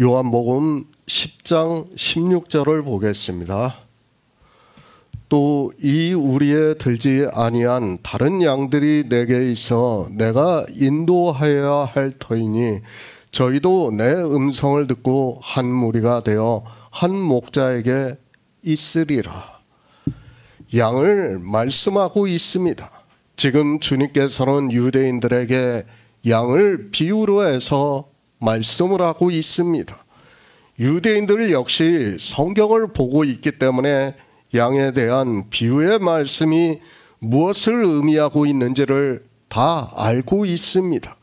요한복음 10장 16절을 보겠습니다. 또 이 우리에 들지 아니한 다른 양들이 내게 있어 내가 인도하여야 할 터이니 저희도 내 음성을 듣고 한 무리가 되어 한 목자에게 있으리라. 양을 말씀하고 있습니다. 지금 주님께서는 유대인들에게 양을 비유로 해서 말씀을 하고 있습니다. 유대인들 역시 성경을 보고 있기 때문에 양에 대한 비유의 말씀이 무엇을 의미하고 있는지를 다 알고 있습니다.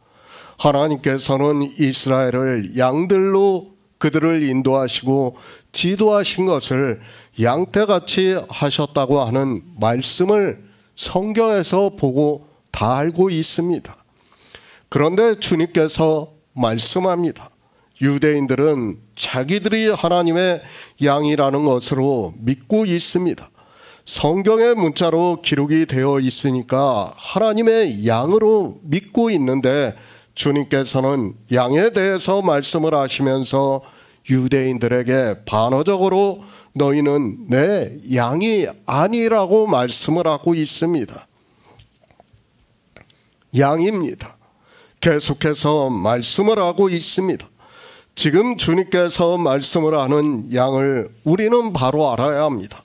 하나님께서는 이스라엘을 양들로 그들을 인도하시고 지도하신 것을 양떼같이 하셨다고 하는 말씀을 성경에서 보고 다 알고 있습니다. 그런데 주님께서 말씀합니다. 유대인들은 자기들이 하나님의 양이라는 것으로 믿고 있습니다. 성경의 문자로 기록이 되어 있으니까 하나님의 양으로 믿고 있는데 주님께서는 양에 대해서 말씀을 하시면서 유대인들에게 반어적으로 너희는 내 양이 아니라고 말씀을 하고 있습니다. 양입니다. 계속해서 말씀을 하고 있습니다. 지금 주님께서 말씀을 하는 양을 우리는 바로 알아야 합니다.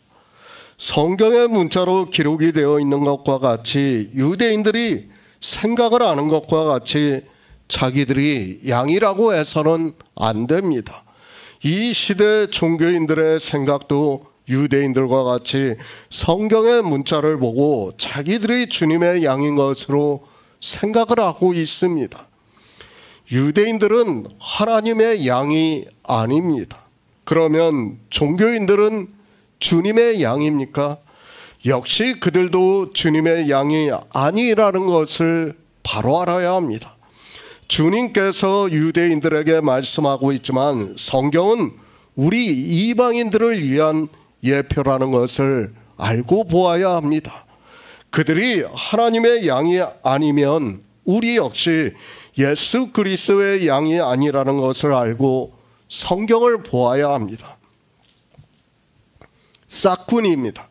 성경의 문자로 기록이 되어 있는 것과 같이 유대인들이 생각을 하는 것과 같이 자기들이 양이라고 해서는 안 됩니다. 이 시대 종교인들의 생각도 유대인들과 같이 성경의 문자를 보고 자기들이 주님의 양인 것으로 생각을 하고 있습니다. 유대인들은 하나님의 양이 아닙니다. 그러면 종교인들은 주님의 양입니까? 역시 그들도 주님의 양이 아니라는 것을 바로 알아야 합니다. 주님께서 유대인들에게 말씀하고 있지만 성경은 우리 이방인들을 위한 예표라는 것을 알고 보아야 합니다. 그들이 하나님의 양이 아니면 우리 역시 예수 그리스도의 양이 아니라는 것을 알고 성경을 보아야 합니다. 싹군입니다.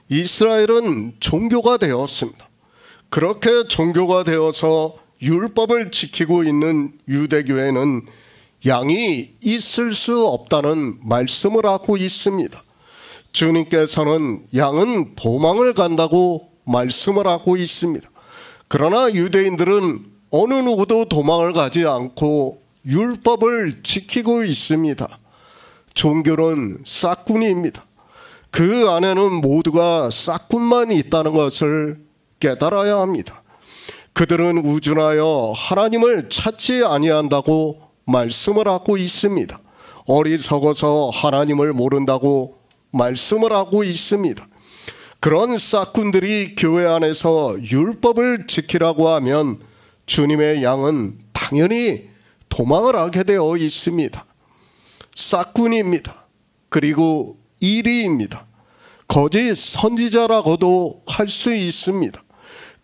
이스라엘은 종교가 되었습니다. 그렇게 종교가 되어서 율법을 지키고 있는 유대교회는 양이 있을 수 없다는 말씀을 하고 있습니다. 주님께서는 양은 도망을 간다고 말씀을 하고 있습니다. 그러나 유대인들은 어느 누구도 도망을 가지 않고 율법을 지키고 있습니다. 종교는 싹군입니다. 그 안에는 모두가 싹군만 있다는 것을 깨달아야 합니다. 그들은 우준하여 하나님을 찾지 아니한다고 말씀을 하고 있습니다. 어리석어서 하나님을 모른다고 말씀을 하고 있습니다. 그런 싹군들이 교회 안에서 율법을 지키라고 하면 주님의 양은 당연히 도망을 하게 되어 있습니다. 싹군입니다. 그리고 이리입니다. 거짓 선지자라고도 할 수 있습니다.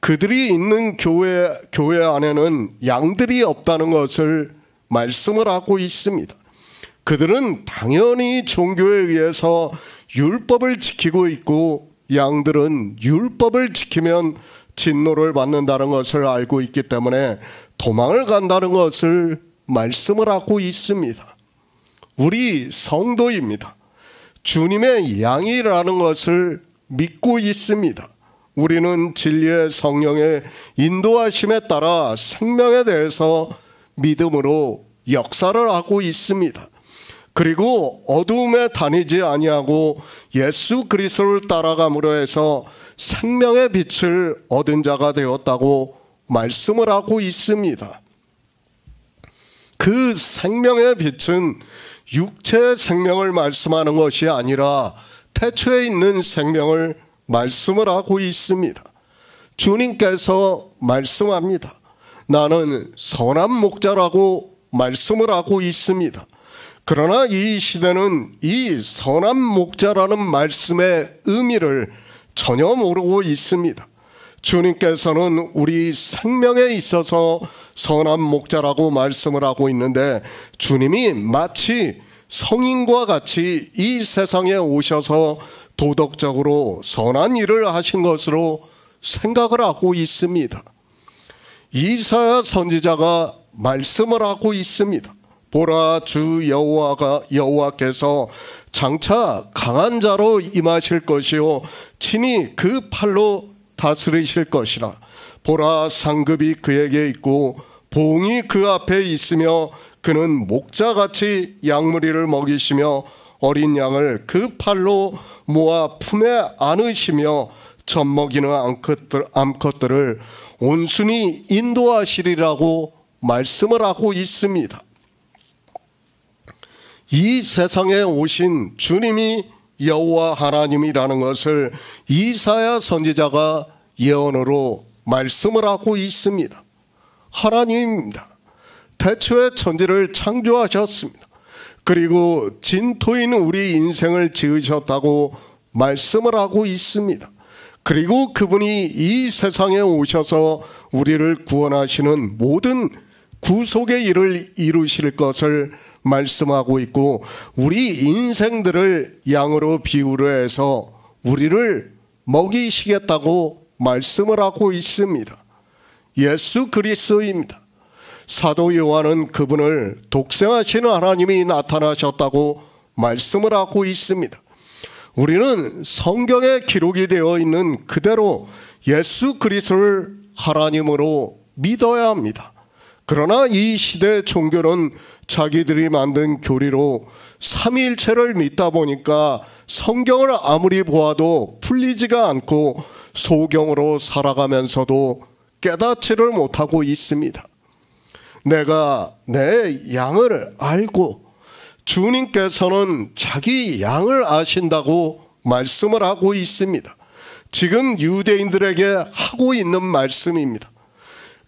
그들이 있는 교회 안에는 양들이 없다는 것을 말씀을 하고 있습니다. 그들은 당연히 종교에 의해서 율법을 지키고 있고 양들은 율법을 지키면 진노를 받는다는 것을 알고 있기 때문에 도망을 간다는 것을 말씀을 하고 있습니다. 우리 성도입니다. 주님의 양이라는 것을 믿고 있습니다. 우리는 진리의 성령의 인도하심에 따라 생명에 대해서 믿음으로 역사를 하고 있습니다. 그리고 어두움에 다니지 아니하고 예수 그리스도를 따라감으로 해서 생명의 빛을 얻은 자가 되었다고 말씀을 하고 있습니다. 그 생명의 빛은 육체의 생명을 말씀하는 것이 아니라 태초에 있는 생명을 말씀을 하고 있습니다. 주님께서 말씀합니다. 나는 선한 목자라고 말씀을 하고 있습니다. 그러나 이 시대는 이 선한 목자라는 말씀의 의미를 전혀 모르고 있습니다. 주님께서는 우리 생명에 있어서 선한 목자라고 말씀을 하고 있는데, 주님이 마치 성인과 같이 이 세상에 오셔서 도덕적으로 선한 일을 하신 것으로 생각을 하고 있습니다. 이사야 선지자가 말씀을 하고 있습니다. 보라, 주 여호와께서 장차 강한 자로 임하실 것이요 친히 그 팔로 다스리실 것이라. 보라, 상급이 그에게 있고 봉이 그 앞에 있으며 그는 목자같이 양무리를 먹이시며 어린 양을 그 팔로 모아 품에 안으시며 젖먹이는 암컷들을 온순히 인도하시리라고 말씀을 하고 있습니다. 이 세상에 오신 주님이 여호와 하나님이라는 것을 이사야 선지자가 예언으로 말씀을 하고 있습니다. 하나님입니다. 태초에 천지를 창조하셨습니다. 그리고 진토인 우리 인생을 지으셨다고 말씀을 하고 있습니다. 그리고 그분이 이 세상에 오셔서 우리를 구원하시는 모든 구속의 일을 이루실 것을 말씀하고 있고, 우리 인생들을 양으로 비유를 해서 우리를 먹이시겠다고 말씀을 하고 있습니다. 예수 그리스도입니다. 사도 요한은 그분을 독생하시는 하나님이 나타나셨다고 말씀을 하고 있습니다. 우리는 성경에 기록이 되어 있는 그대로 예수 그리스도를 하나님으로 믿어야 합니다. 그러나 이 시대 종교는 자기들이 만든 교리로 삼위일체를 믿다 보니까 성경을 아무리 보아도 풀리지가 않고 소경으로 살아가면서도 깨닫지를 못하고 있습니다. 내가 내 양을 알고, 주님께서는 자기 양을 아신다고 말씀을 하고 있습니다. 지금 유대인들에게 하고 있는 말씀입니다.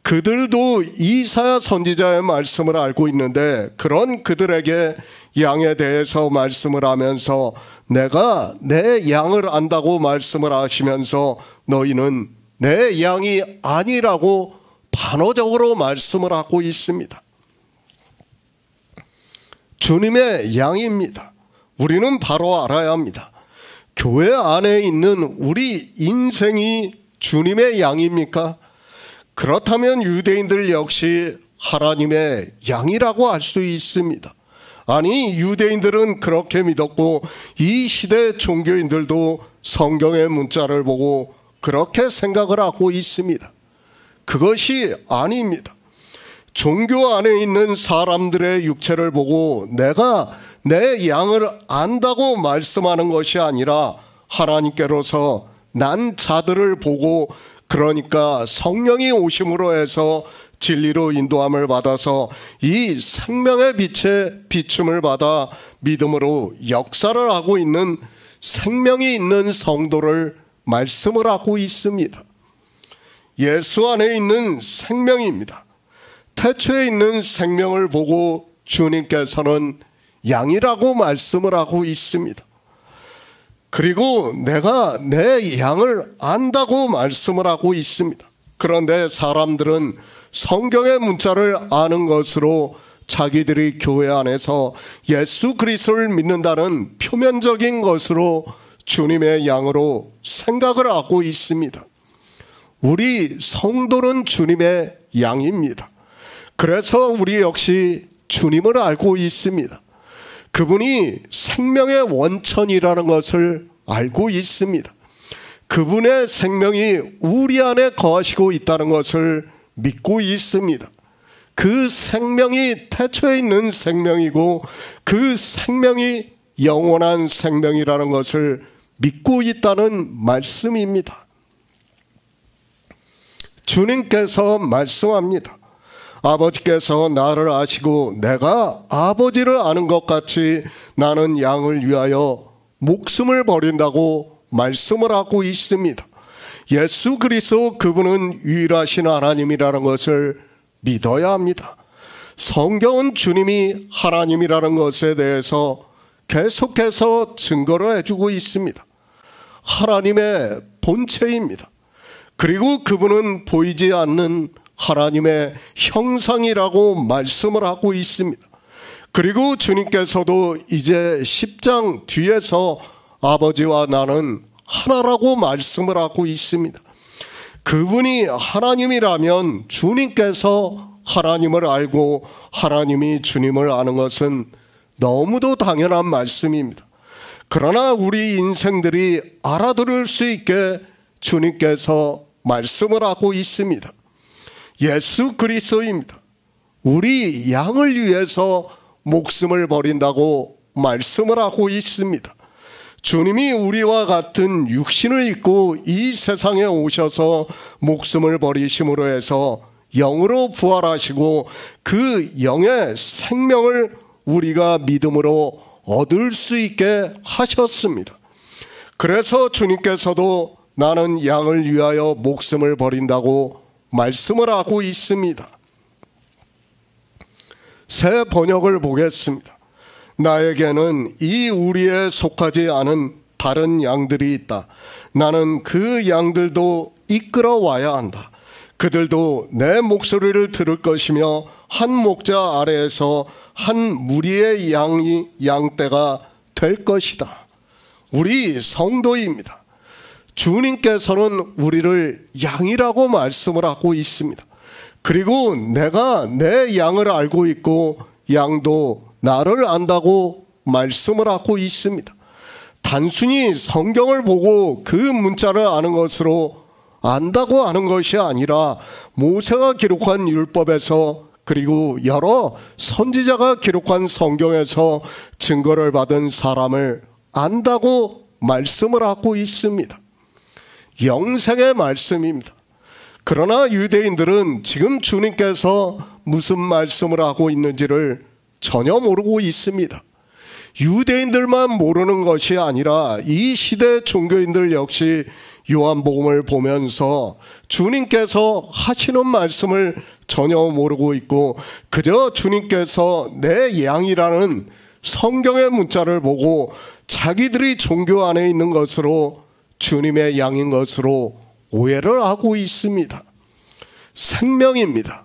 그들도 이사야 선지자의 말씀을 알고 있는데, 그런 그들에게 양에 대해서 말씀을 하면서 내가 내 양을 안다고 말씀을 하시면서 너희는 내 양이 아니라고 반어적으로 말씀을 하고 있습니다. 주님의 양입니다. 우리는 바로 알아야 합니다. 교회 안에 있는 우리 인생이 주님의 양입니까? 그렇다면 유대인들 역시 하나님의 양이라고 할 수 있습니다. 아니, 유대인들은 그렇게 믿었고 이 시대 종교인들도 성경의 문자를 보고 그렇게 생각을 하고 있습니다. 그것이 아닙니다. 종교 안에 있는 사람들의 육체를 보고 내가 내 양을 안다고 말씀하는 것이 아니라, 하나님께로서 난 자들을 보고, 그러니까 성령이 오심으로 해서 진리로 인도함을 받아서 이 생명의 빛에 비춤을 받아 믿음으로 역사를 하고 있는 생명이 있는 성도를 말씀을 하고 있습니다. 예수 안에 있는 생명입니다. 태초에 있는 생명을 보고 주님께서는 양이라고 말씀을 하고 있습니다. 그리고 내가 내 양을 안다고 말씀을 하고 있습니다. 그런데 사람들은 성경의 문자를 아는 것으로 자기들이 교회 안에서 예수 그리스도를 믿는다는 표면적인 것으로 주님의 양으로 생각을 하고 있습니다. 우리 성도는 주님의 양입니다. 그래서 우리 역시 주님을 알고 있습니다. 그분이 생명의 원천이라는 것을 알고 있습니다. 그분의 생명이 우리 안에 거하시고 있다는 것을 믿고 있습니다. 그 생명이 태초에 있는 생명이고 그 생명이 영원한 생명이라는 것을 믿고 있다는 말씀입니다. 주님께서 말씀합니다. 아버지께서 나를 아시고 내가 아버지를 아는 것 같이 나는 양을 위하여 목숨을 버린다고 말씀을 하고 있습니다. 예수 그리스도 그분은 유일하신 하나님이라는 것을 믿어야 합니다. 성경은 주님이 하나님이라는 것에 대해서 계속해서 증거를 해주고 있습니다. 하나님의 본체입니다. 그리고 그분은 보이지 않는 하나님의 형상이라고 말씀을 하고 있습니다. 그리고 주님께서도 이제 10장 뒤에서 아버지와 나는 하나라고 말씀을 하고 있습니다. 그분이 하나님이라면 주님께서 하나님을 알고 하나님이 주님을 아는 것은 너무도 당연한 말씀입니다. 그러나 우리 인생들이 알아들을 수 있게 주님께서 말씀을 하고 있습니다. 예수 그리스도입니다. 우리 양을 위해서 목숨을 버린다고 말씀을 하고 있습니다. 주님이 우리와 같은 육신을 입고 이 세상에 오셔서 목숨을 버리심으로 해서 영으로 부활하시고 그 영의 생명을 우리가 믿음으로 얻을 수 있게 하셨습니다. 그래서 주님께서도 나는 양을 위하여 목숨을 버린다고 말씀을 하고 있습니다. 새 번역을 보겠습니다. 나에게는 이 우리에 속하지 않은 다른 양들이 있다. 나는 그 양들도 이끌어 와야 한다. 그들도 내 목소리를 들을 것이며 한 목자 아래에서 한 무리의 양떼가 될 것이다. 우리 성도입니다. 주님께서는 우리를 양이라고 말씀을 하고 있습니다. 그리고 내가 내 양을 알고 있고 양도 나를 안다고 말씀을 하고 있습니다. 단순히 성경을 보고 그 문자를 아는 것으로 안다고 하는 것이 아니라 모세가 기록한 율법에서 그리고 여러 선지자가 기록한 성경에서 증거를 받은 사람을 안다고 말씀을 하고 있습니다. 영생의 말씀입니다. 그러나 유대인들은 지금 주님께서 무슨 말씀을 하고 있는지를 전혀 모르고 있습니다. 유대인들만 모르는 것이 아니라 이 시대 종교인들 역시 요한복음을 보면서 주님께서 하시는 말씀을 전혀 모르고 있고 그저 주님께서 내 양이라는 성경의 문자를 보고 자기들이 종교 안에 있는 것으로 주님의 양인 것으로 오해를 하고 있습니다. 생명입니다.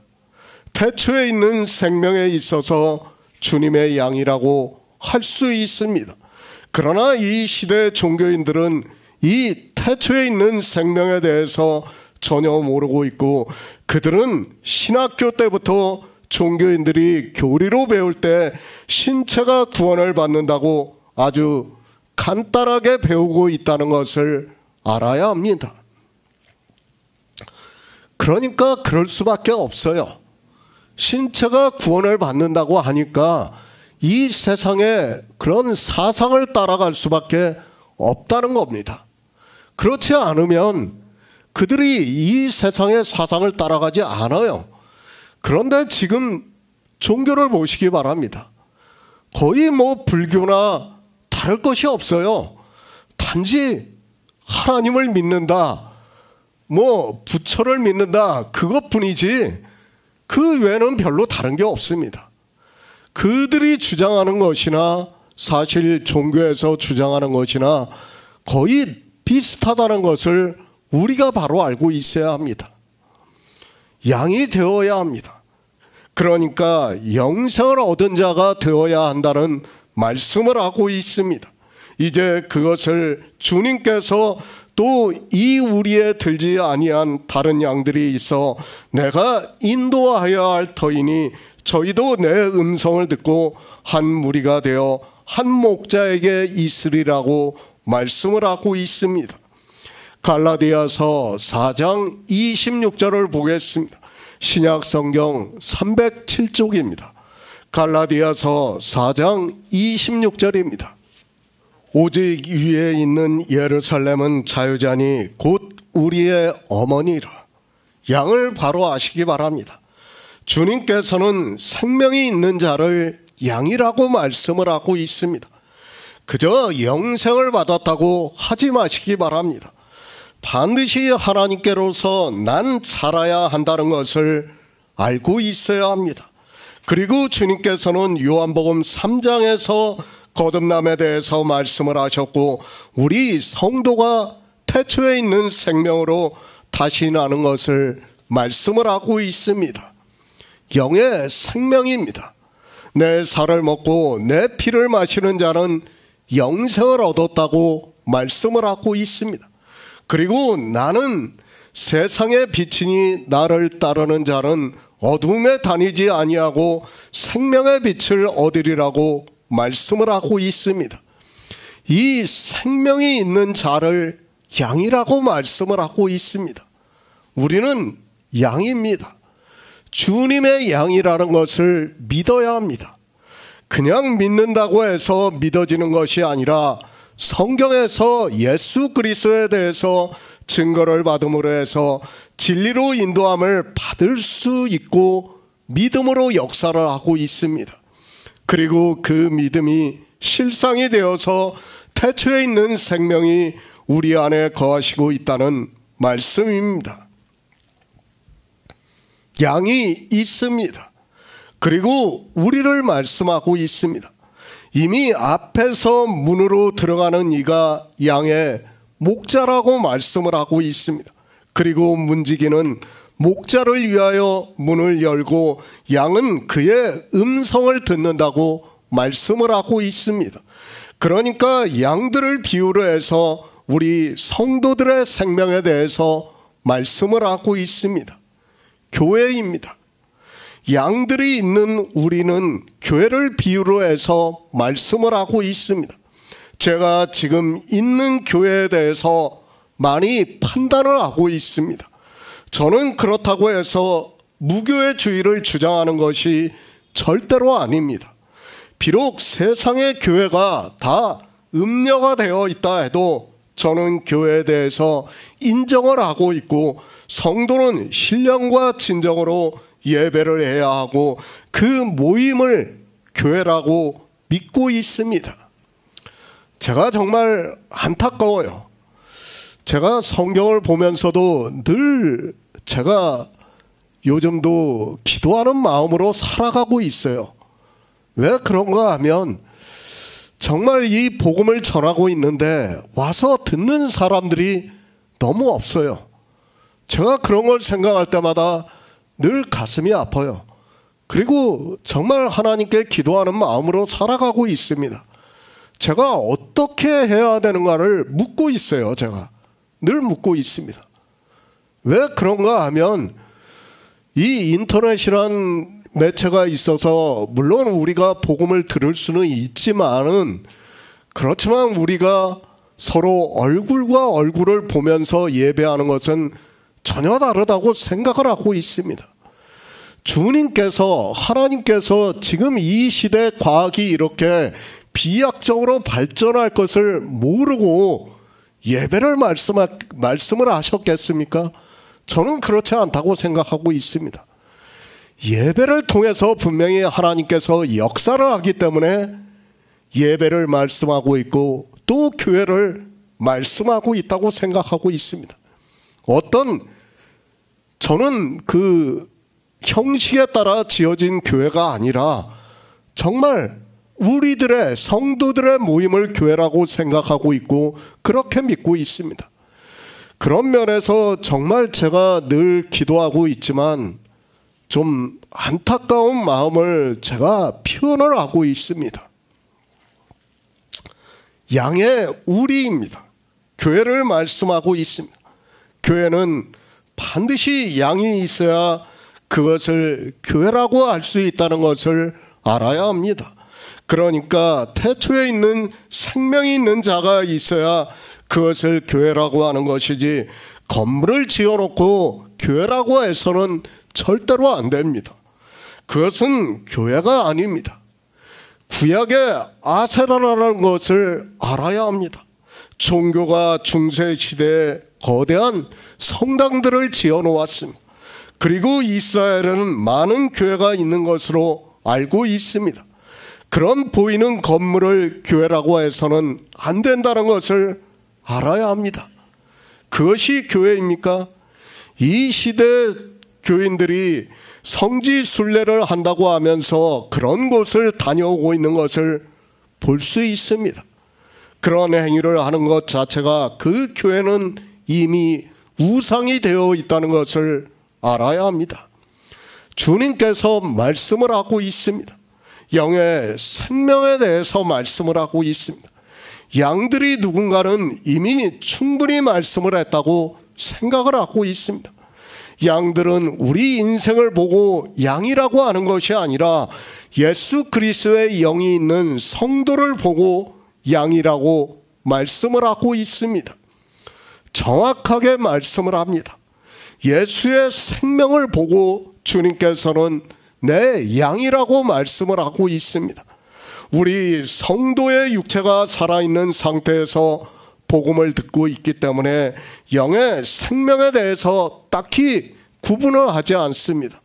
태초에 있는 생명에 있어서 주님의 양이라고 할 수 있습니다. 그러나 이 시대 종교인들은 이 태초에 있는 생명에 대해서 전혀 모르고 있고 그들은 신학교 때부터 종교인들이 교리로 배울 때 신체가 구원을 받는다고 아주 간단하게 배우고 있다는 것을 알아야 합니다. 그러니까 그럴 수밖에 없어요. 신체가 구원을 받는다고 하니까 이 세상에 그런 사상을 따라갈 수밖에 없다는 겁니다. 그렇지 않으면 그들이 이 세상의 사상을 따라가지 않아요. 그런데 지금 종교를 보시기 바랍니다. 거의 불교나 다를 것이 없어요. 단지 하나님을 믿는다, 부처를 믿는다, 그것뿐이지 그 외에는 별로 다른 게 없습니다. 그들이 주장하는 것이나 사실 종교에서 주장하는 것이나 거의 비슷하다는 것을 우리가 바로 알고 있어야 합니다. 양이 되어야 합니다. 그러니까 영생을 얻은 자가 되어야 한다는 말씀을 하고 있습니다. 이제 그것을 주님께서 또 이 우리에 들지 아니한 다른 양들이 있어 내가 인도하여야 할 터이니 저희도 내 음성을 듣고 한 무리가 되어 한 목자에게 있으리라고 말씀을 하고 있습니다. 갈라디아서 4장 26절을 보겠습니다. 신약성경 307쪽입니다. 갈라디아서 4장 26절입니다. 오직 위에 있는 예루살렘은 자유자니 곧 우리의 어머니라. 양을 바로 아시기 바랍니다. 주님께서는 생명이 있는 자를 양이라고 말씀을 하고 있습니다. 그저 영생을 받았다고 하지 마시기 바랍니다. 반드시 하나님께로서 난 살아야 한다는 것을 알고 있어야 합니다. 그리고 주님께서는 요한복음 3장에서 거듭남에 대해서 말씀을 하셨고 우리 성도가 태초에 있는 생명으로 다시 나는 것을 말씀을 하고 있습니다. 영의 생명입니다. 내 살을 먹고 내 피를 마시는 자는 영생을 얻었다고 말씀을 하고 있습니다. 그리고 나는 세상의 빛이니 나를 따르는 자는 어둠에 다니지 아니하고 생명의 빛을 얻으리라고 말씀을 하고 있습니다. 이 생명이 있는 자를 양이라고 말씀을 하고 있습니다. 우리는 양입니다. 주님의 양이라는 것을 믿어야 합니다. 그냥 믿는다고 해서 믿어지는 것이 아니라 성경에서 예수 그리스도에 대해서 증거를 받음으로 해서 진리로 인도함을 받을 수 있고 믿음으로 역사를 하고 있습니다. 그리고 그 믿음이 실상이 되어서 태초에 있는 생명이 우리 안에 거하시고 있다는 말씀입니다. 양이 있습니다. 그리고 우리를 말씀하고 있습니다. 이미 앞에서 문으로 들어가는 이가 양의 목자라고 말씀을 하고 있습니다. 그리고 문지기는 목자를 위하여 문을 열고 양은 그의 음성을 듣는다고 말씀을 하고 있습니다. 그러니까 양들을 비유로 해서 우리 성도들의 생명에 대해서 말씀을 하고 있습니다. 교회입니다. 양들이 있는 우리는 교회를 비유로 해서 말씀을 하고 있습니다. 제가 지금 있는 교회에 대해서 많이 판단을 하고 있습니다. 저는 그렇다고 해서 무교회주의를 주장하는 것이 절대로 아닙니다. 비록 세상의 교회가 다 음녀가 되어 있다 해도 저는 교회에 대해서 인정을 하고 있고 성도는 신령과 진정으로 예배를 해야 하고 그 모임을 교회라고 믿고 있습니다. 제가 정말 안타까워요. 제가 성경을 보면서도 늘 제가 요즘도 기도하는 마음으로 살아가고 있어요. 왜 그런가 하면 정말 이 복음을 전하고 있는데 와서 듣는 사람들이 너무 없어요. 제가 그런 걸 생각할 때마다 늘 가슴이 아파요. 그리고 정말 하나님께 기도하는 마음으로 살아가고 있습니다. 제가 어떻게 해야 되는가를 묻고 있어요. 제가 늘 묻고 있습니다. 왜 그런가 하면 이 인터넷이란 매체가 있어서 물론 우리가 복음을 들을 수는 있지만은 그렇지만 우리가 서로 얼굴과 얼굴을 보면서 예배하는 것은 전혀 다르다고 생각을 하고 있습니다. 주님께서 하나님께서 지금 이 시대 과학이 이렇게 비약적으로 발전할 것을 모르고 예배를 말씀을 하셨겠습니까? 저는 그렇지 않다고 생각하고 있습니다. 예배를 통해서 분명히 하나님께서 역사를 하기 때문에 예배를 말씀하고 있고 또 교회를 말씀하고 있다고 생각하고 있습니다. 저는 그 형식에 따라 지어진 교회가 아니라 정말 우리들의 성도들의 모임을 교회라고 생각하고 있고 그렇게 믿고 있습니다. 그런 면에서 정말 제가 늘 기도하고 있지만 좀 안타까운 마음을 제가 표현을 하고 있습니다. 양의 우리입니다. 교회를 말씀하고 있습니다. 교회는 반드시 양이 있어야 그것을 교회라고 할 수 있다는 것을 알아야 합니다. 그러니까 태초에 있는 생명이 있는 자가 있어야 그것을 교회라고 하는 것이지 건물을 지어놓고 교회라고 해서는 절대로 안 됩니다. 그것은 교회가 아닙니다. 구약의 아세라라는 것을 알아야 합니다. 종교가 중세시대에 거대한 성당들을 지어놓았습니다. 그리고 이스라엘에는 많은 교회가 있는 것으로 알고 있습니다. 그런 보이는 건물을 교회라고 해서는 안 된다는 것을 알아야 합니다. 그것이 교회입니까? 이 시대 교인들이 성지순례를 한다고 하면서 그런 곳을 다녀오고 있는 것을 볼 수 있습니다. 그런 행위를 하는 것 자체가 그 교회는 이미 우상이 되어 있다는 것을 알아야 합니다. 주님께서 말씀을 하고 있습니다. 영의 생명에 대해서 말씀을 하고 있습니다. 양들이 누군가는 이미 충분히 말씀을 했다고 생각을 하고 있습니다. 양들은 우리 인생을 보고 양이라고 하는 것이 아니라 예수 그리스도의 영이 있는 성도를 보고 양이라고 말씀을 하고 있습니다. 정확하게 말씀을 합니다. 예수의 생명을 보고 주님께서는 내 양이라고 말씀을 하고 있습니다. 우리 성도의 육체가 살아있는 상태에서 복음을 듣고 있기 때문에 영의 생명에 대해서 딱히 구분을 하지 않습니다.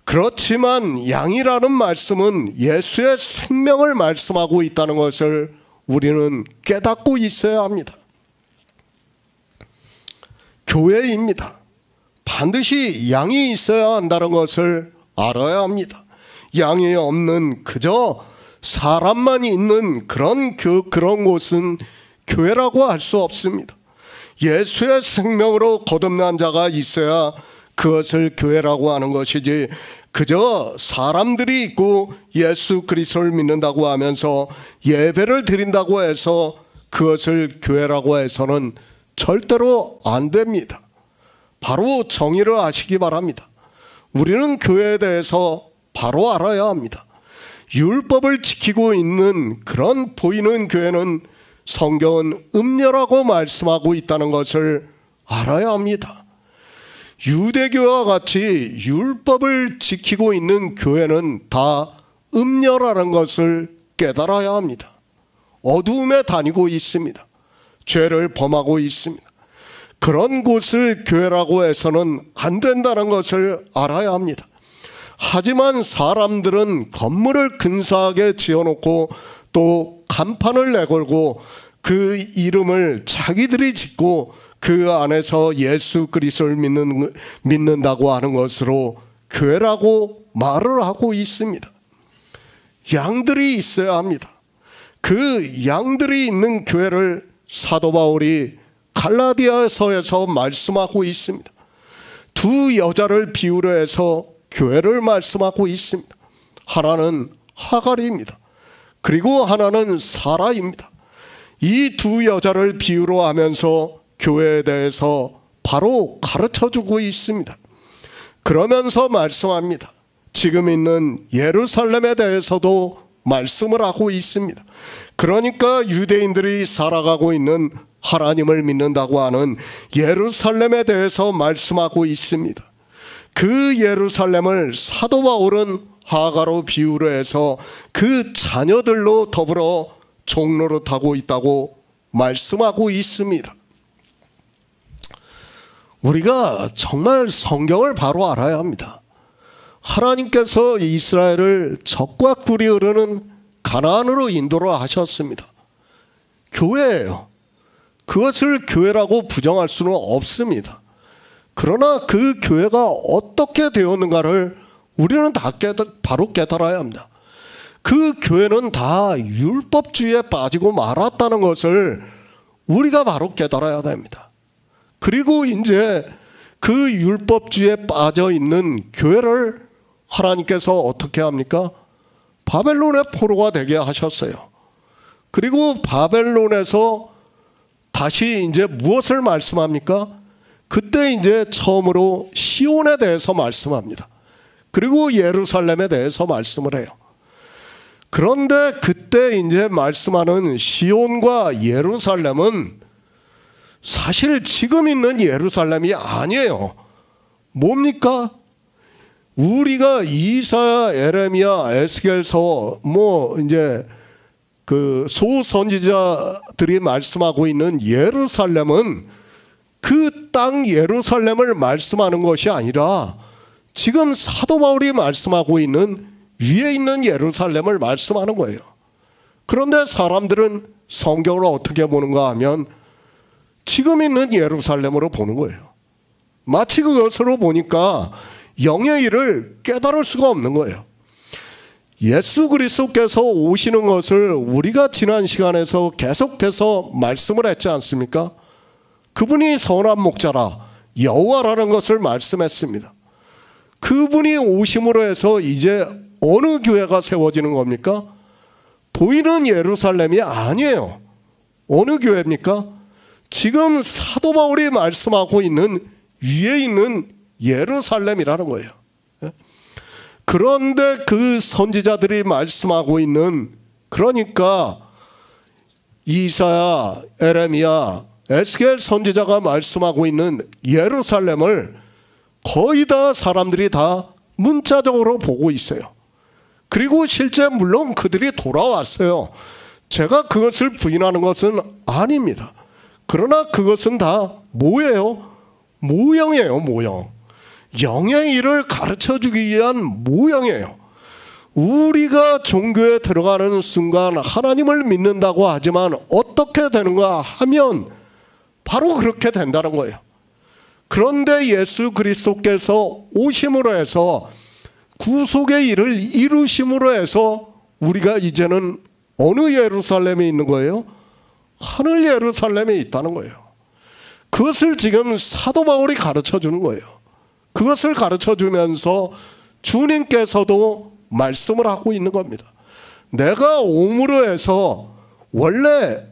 그렇지만 양이라는 말씀은 예수의 생명을 말씀하고 있다는 것을 우리는 깨닫고 있어야 합니다. 교회입니다. 반드시 양이 있어야 한다는 것을 알아야 합니다. 양이 없는 그저 사람만 있는 그런 곳은 교회라고 할 수 없습니다. 예수의 생명으로 거듭난 자가 있어야 그것을 교회라고 하는 것이지, 그저 사람들이 있고 예수 그리스도를 믿는다고 하면서 예배를 드린다고 해서 그것을 교회라고 해서는 절대로 안 됩니다. 바로 정의를 아시기 바랍니다. 우리는 교회에 대해서 바로 알아야 합니다. 율법을 지키고 있는 그런 보이는 교회는 성경은 음녀라고 말씀하고 있다는 것을 알아야 합니다. 유대교와 같이 율법을 지키고 있는 교회는 다 음녀라는 것을 깨달아야 합니다. 어두움에 다니고 있습니다. 죄를 범하고 있습니다. 그런 곳을 교회라고 해서는 안 된다는 것을 알아야 합니다. 하지만 사람들은 건물을 근사하게 지어놓고 또 간판을 내걸고 그 이름을 자기들이 짓고 그 안에서 예수 그리스도를 믿는다고 하는 것으로 교회라고 말을 하고 있습니다. 양들이 있어야 합니다. 그 양들이 있는 교회를 사도 바울이 갈라디아서에서 말씀하고 있습니다. 두 여자를 비유로 해서 교회를 말씀하고 있습니다. 하나는 하갈입니다. 그리고 하나는 사라입니다. 이 두 여자를 비유로 하면서 교회에 대해서 바로 가르쳐주고 있습니다. 그러면서 말씀합니다. 지금 있는 예루살렘에 대해서도 말씀을 하고 있습니다. 그러니까 유대인들이 살아가고 있는 하나님을 믿는다고 하는 예루살렘에 대해서 말씀하고 있습니다. 그 예루살렘을 사도 바울은 하가로 비유로 해서 그 자녀들로 더불어 종노릇하고 있다고 말씀하고 있습니다. 우리가 정말 성경을 바로 알아야 합니다. 하나님께서 이스라엘을 적과 꿀이 흐르는 가나안으로 인도를 하셨습니다. 교회예요. 그것을 교회라고 부정할 수는 없습니다. 그러나 그 교회가 어떻게 되었는가를 우리는 다 바로 깨달아야 합니다. 그 교회는 다 율법주의에 빠지고 말았다는 것을 우리가 바로 깨달아야 됩니다. 그리고 이제 그 율법주의에 빠져 있는 교회를 하나님께서 어떻게 합니까? 바벨론의 포로가 되게 하셨어요. 그리고 바벨론에서 다시 이제 무엇을 말씀합니까? 그때 이제 처음으로 시온에 대해서 말씀합니다. 그리고 예루살렘에 대해서 말씀을 해요. 그런데 그때 이제 말씀하는 시온과 예루살렘은 사실 지금 있는 예루살렘이 아니에요. 뭡니까? 우리가 이사야, 에레미야, 에스겔서 이제 그 소선지자들이 말씀하고 있는 예루살렘은 그 땅 예루살렘을 말씀하는 것이 아니라 지금 사도 바울이 말씀하고 있는 위에 있는 예루살렘을 말씀하는 거예요. 그런데 사람들은 성경을 어떻게 보는가 하면 지금 있는 예루살렘으로 보는 거예요. 마치 그것으로 보니까 영의 일을 깨달을 수가 없는 거예요. 예수 그리스도께서 오시는 것을 우리가 지난 시간에서 계속해서 말씀을 했지 않습니까? 그분이 선한 목자라 여호와라는 것을 말씀했습니다. 그분이 오심으로 해서 이제 어느 교회가 세워지는 겁니까? 보이는 예루살렘이 아니에요. 어느 교회입니까? 지금 사도 바울이 말씀하고 있는 위에 있는 예루살렘이라는 거예요. 그런데 그 선지자들이 말씀하고 있는, 그러니까 이사야, 에레미야, 에스겔 선지자가 말씀하고 있는 예루살렘을 거의 다 사람들이 다 문자적으로 보고 있어요. 그리고 실제 물론 그들이 돌아왔어요. 제가 그것을 부인하는 것은 아닙니다. 그러나 그것은 다 뭐예요? 모형이에요. 모형. 영의 일을 가르쳐주기 위한 모형이에요. 우리가 종교에 들어가는 순간 하나님을 믿는다고 하지만 어떻게 되는가 하면 바로 그렇게 된다는 거예요. 그런데 예수 그리스도께서 오심으로 해서 구속의 일을 이루심으로 해서 우리가 이제는 어느 예루살렘에 있는 거예요? 하늘 예루살렘에 있다는 거예요. 그것을 지금 사도 바울이 가르쳐 주는 거예요. 그것을 가르쳐 주면서 주님께서도 말씀을 하고 있는 겁니다. 내가 옴으로 해서 원래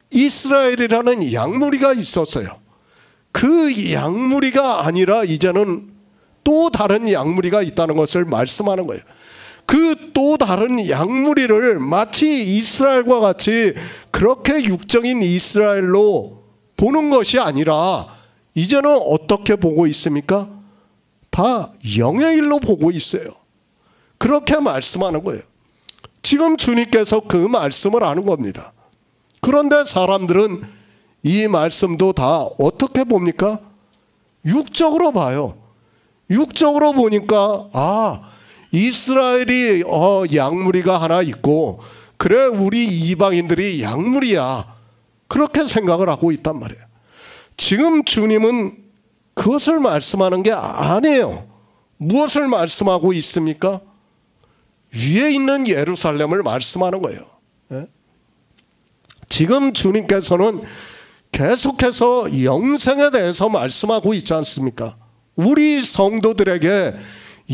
이스라엘이라는 양무리가 있었어요. 그 양무리가 아니라 이제는 또 다른 양무리가 있다는 것을 말씀하는 거예요. 그 또 다른 양무리를 마치 이스라엘과 같이 그렇게 육적인 이스라엘로 보는 것이 아니라 이제는 어떻게 보고 있습니까? 다 영의 일로 보고 있어요. 그렇게 말씀하는 거예요. 지금 주님께서 그 말씀을 하는 겁니다. 그런데 사람들은 이 말씀도 다 어떻게 봅니까? 육적으로 봐요. 육적으로 보니까 이스라엘이 양무리가 하나 있고 그래 우리 이방인들이 양무리야, 그렇게 생각을 하고 있단 말이에요. 지금 주님은 그것을 말씀하는 게 아니에요. 무엇을 말씀하고 있습니까? 위에 있는 예루살렘을 말씀하는 거예요. 지금 주님께서는 계속해서 영생에 대해서 말씀하고 있지 않습니까? 우리 성도들에게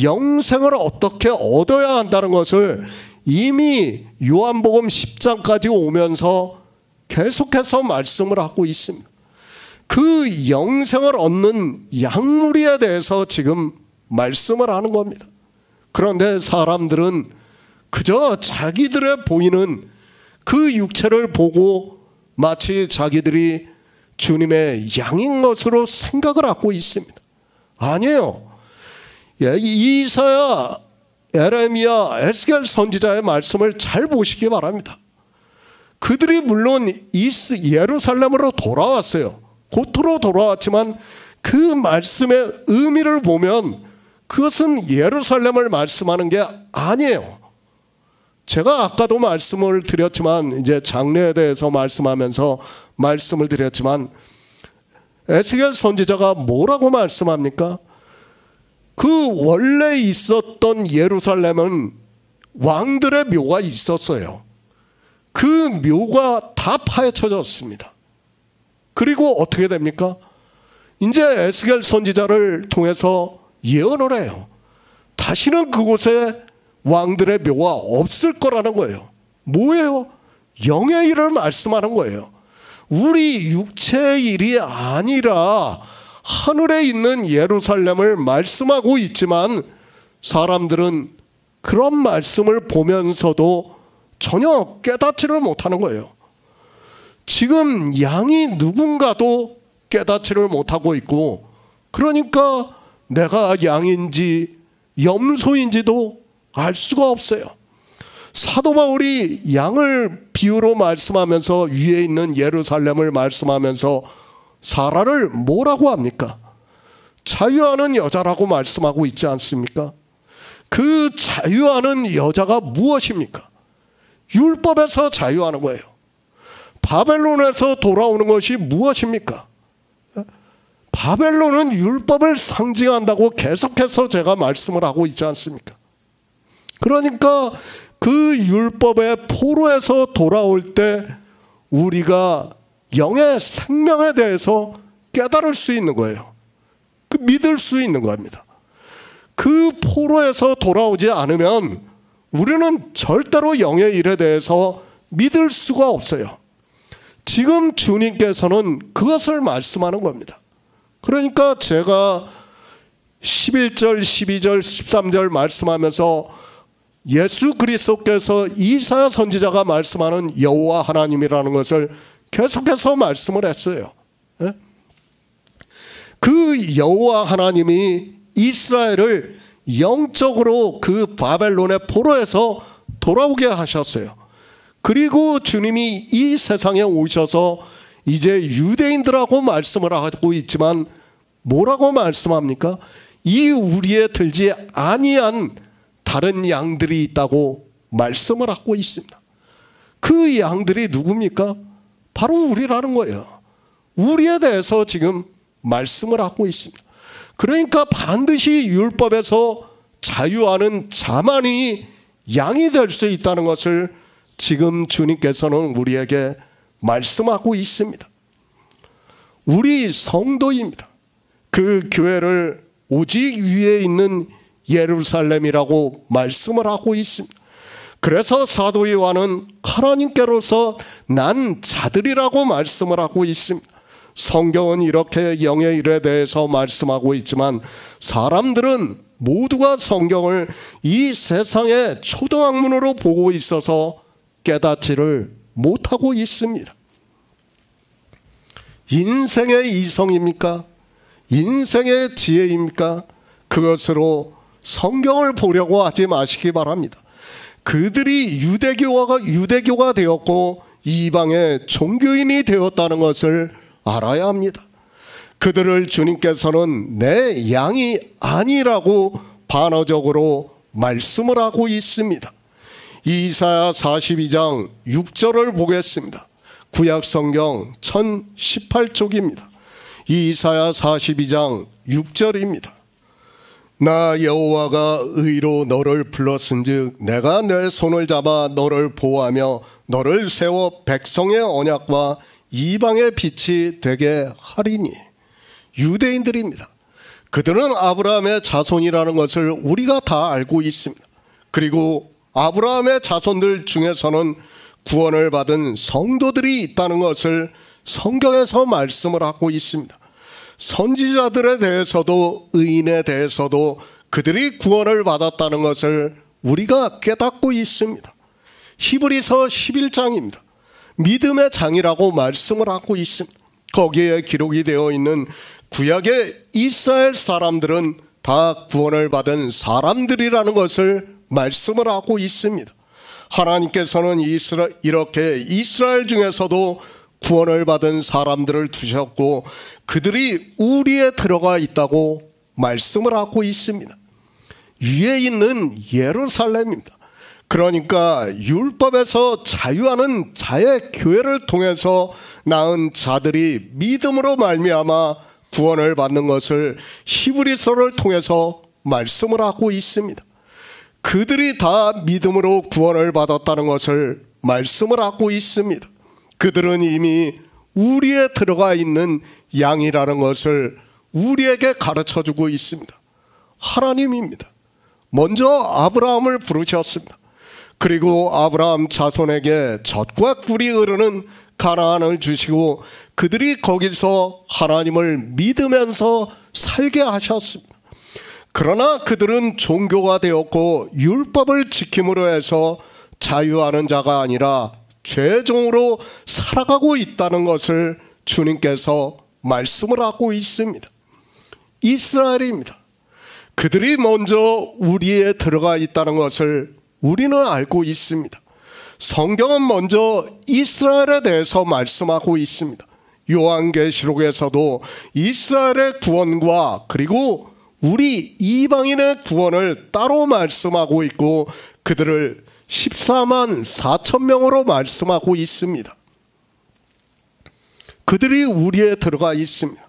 영생을 어떻게 얻어야 한다는 것을 이미 요한복음 10장까지 오면서 계속해서 말씀을 하고 있습니다. 그 영생을 얻는 양무리에 대해서 지금 말씀을 하는 겁니다. 그런데 사람들은 그저 자기들의 보이는 그 육체를 보고 마치 자기들이 주님의 양인 것으로 생각을 하고 있습니다. 아니에요. 이사야, 에레미야, 에스겔 선지자의 말씀을 잘 보시기 바랍니다. 그들이 물론 예루살렘으로 돌아왔어요. 고토로 돌아왔지만 그 말씀의 의미를 보면 그것은 예루살렘을 말씀하는 게 아니에요. 제가 아까도 말씀을 드렸지만, 이제 장례에 대해서 말씀하면서 말씀을 드렸지만, 에스겔 선지자가 뭐라고 말씀합니까? 그 원래 있었던 예루살렘은 왕들의 묘가 있었어요. 그 묘가 다 파헤쳐졌습니다. 그리고 어떻게 됩니까? 이제 에스겔 선지자를 통해서 예언을 해요. 다시는 그곳에 왕들의 묘가 없을 거라는 거예요. 뭐예요? 영의 일을 말씀하는 거예요. 우리 육체의 일이 아니라 하늘에 있는 예루살렘을 말씀하고 있지만 사람들은 그런 말씀을 보면서도 전혀 깨닫지를 못하는 거예요. 지금 양이 누군가도 깨닫지를 못하고 있고, 그러니까 내가 양인지 염소인지도 알 수가 없어요. 사도 바울이 양을 비유로 말씀하면서 위에 있는 예루살렘을 말씀하면서 사라를 뭐라고 합니까? 자유하는 여자라고 말씀하고 있지 않습니까? 그 자유하는 여자가 무엇입니까? 율법에서 자유하는 거예요. 바벨론에서 돌아오는 것이 무엇입니까? 바벨론은 율법을 상징한다고 계속해서 제가 말씀을 하고 있지 않습니까? 그러니까 그 율법의 포로에서 돌아올 때 우리가 영의 생명에 대해서 깨달을 수 있는 거예요. 믿을 수 있는 겁니다. 그 포로에서 돌아오지 않으면 우리는 절대로 영의 일에 대해서 믿을 수가 없어요. 지금 주님께서는 그것을 말씀하는 겁니다. 그러니까 제가 11절, 12절, 13절 말씀하면서 예수 그리스도께서 이사야 선지자가 말씀하는 여호와 하나님이라는 것을 계속해서 말씀을 했어요. 그 여호와 하나님이 이스라엘을 영적으로 그 바벨론의 포로에서 돌아오게 하셨어요. 그리고 주님이 이 세상에 오셔서 이제 유대인들하고 말씀을 하고 있지만 뭐라고 말씀합니까? 이 우리에 들지 아니한 다른 양들이 있다고 말씀을 하고 있습니다. 그 양들이 누굽니까? 바로 우리라는 거예요. 우리에 대해서 지금 말씀을 하고 있습니다. 그러니까 반드시 율법에서 자유하는 자만이 양이 될 수 있다는 것을 지금 주님께서는 우리에게 말씀하고 있습니다. 우리 성도입니다. 그 교회를 오직 위에 있는 예루살렘이라고 말씀을 하고 있습니다. 그래서 사도 요한은 하나님께로서 난 자들이라고 말씀을 하고 있습니다. 성경은 이렇게 영의 일에 대해서 말씀하고 있지만 사람들은 모두가 성경을 이 세상의 초등학문으로 보고 있어서 깨닫지를 못하고 있습니다. 인생의 이성입니까? 인생의 지혜입니까? 그것으로 성경을 보려고 하지 마시기 바랍니다. 그들이 유대교가 되었고 이방의 종교인이 되었다는 것을 알아야 합니다. 그들을 주님께서는 내 양이 아니라고 반어적으로 말씀을 하고 있습니다. 이사야 42장 6절을 보겠습니다. 구약성경 1018쪽입니다. 이사야 42장 6절입니다. 나 여호와가 의로 너를 불렀은즉 내가 내 손을 잡아 너를 보호하며 너를 세워 백성의 언약과 이방의 빛이 되게 하리니. 유대인들입니다. 그들은 아브라함의 자손이라는 것을 우리가 다 알고 있습니다. 그리고 아브라함의 자손들 중에서는 구원을 받은 성도들이 있다는 것을 성경에서 말씀을 하고 있습니다. 선지자들에 대해서도 의인에 대해서도 그들이 구원을 받았다는 것을 우리가 깨닫고 있습니다. 히브리서 11장입니다. 믿음의 장이라고 말씀을 하고 있습니다. 거기에 기록이 되어 있는 구약의 이스라엘 사람들은 다 구원을 받은 사람들이라는 것을 말씀을 하고 있습니다. 하나님께서는 이렇게 이스라엘 중에서도 구원을 받은 사람들을 두셨고 그들이 우리에 들어가 있다고 말씀을 하고 있습니다. 위에 있는 예루살렘입니다. 그러니까 율법에서 자유하는 자의 교회를 통해서 낳은 자들이 믿음으로 말미암아 구원을 받는 것을 히브리서를 통해서 말씀을 하고 있습니다. 그들이 다 믿음으로 구원을 받았다는 것을 말씀을 하고 있습니다. 그들은 이미 우리에 들어가 있는 양이라는 것을 우리에게 가르쳐주고 있습니다. 하나님입니다. 먼저 아브라함을 부르셨습니다. 그리고 아브라함 자손에게 젖과 꿀이 흐르는 가나안을 주시고 그들이 거기서 하나님을 믿으면서 살게 하셨습니다. 그러나 그들은 종교가 되었고 율법을 지킴으로 해서 자유하는 자가 아니라 죄종으로 살아가고 있다는 것을 주님께서 말씀을 하고 있습니다. 이스라엘입니다. 그들이 먼저 우리에 들어가 있다는 것을 우리는 알고 있습니다. 성경은 먼저 이스라엘에 대해서 말씀하고 있습니다. 요한계시록에서도 이스라엘의 구원과 그리고 우리 이방인의 구원을 따로 말씀하고 있고 그들을 14만 4천 명으로 말씀하고 있습니다. 그들이 우리에 들어가 있습니다.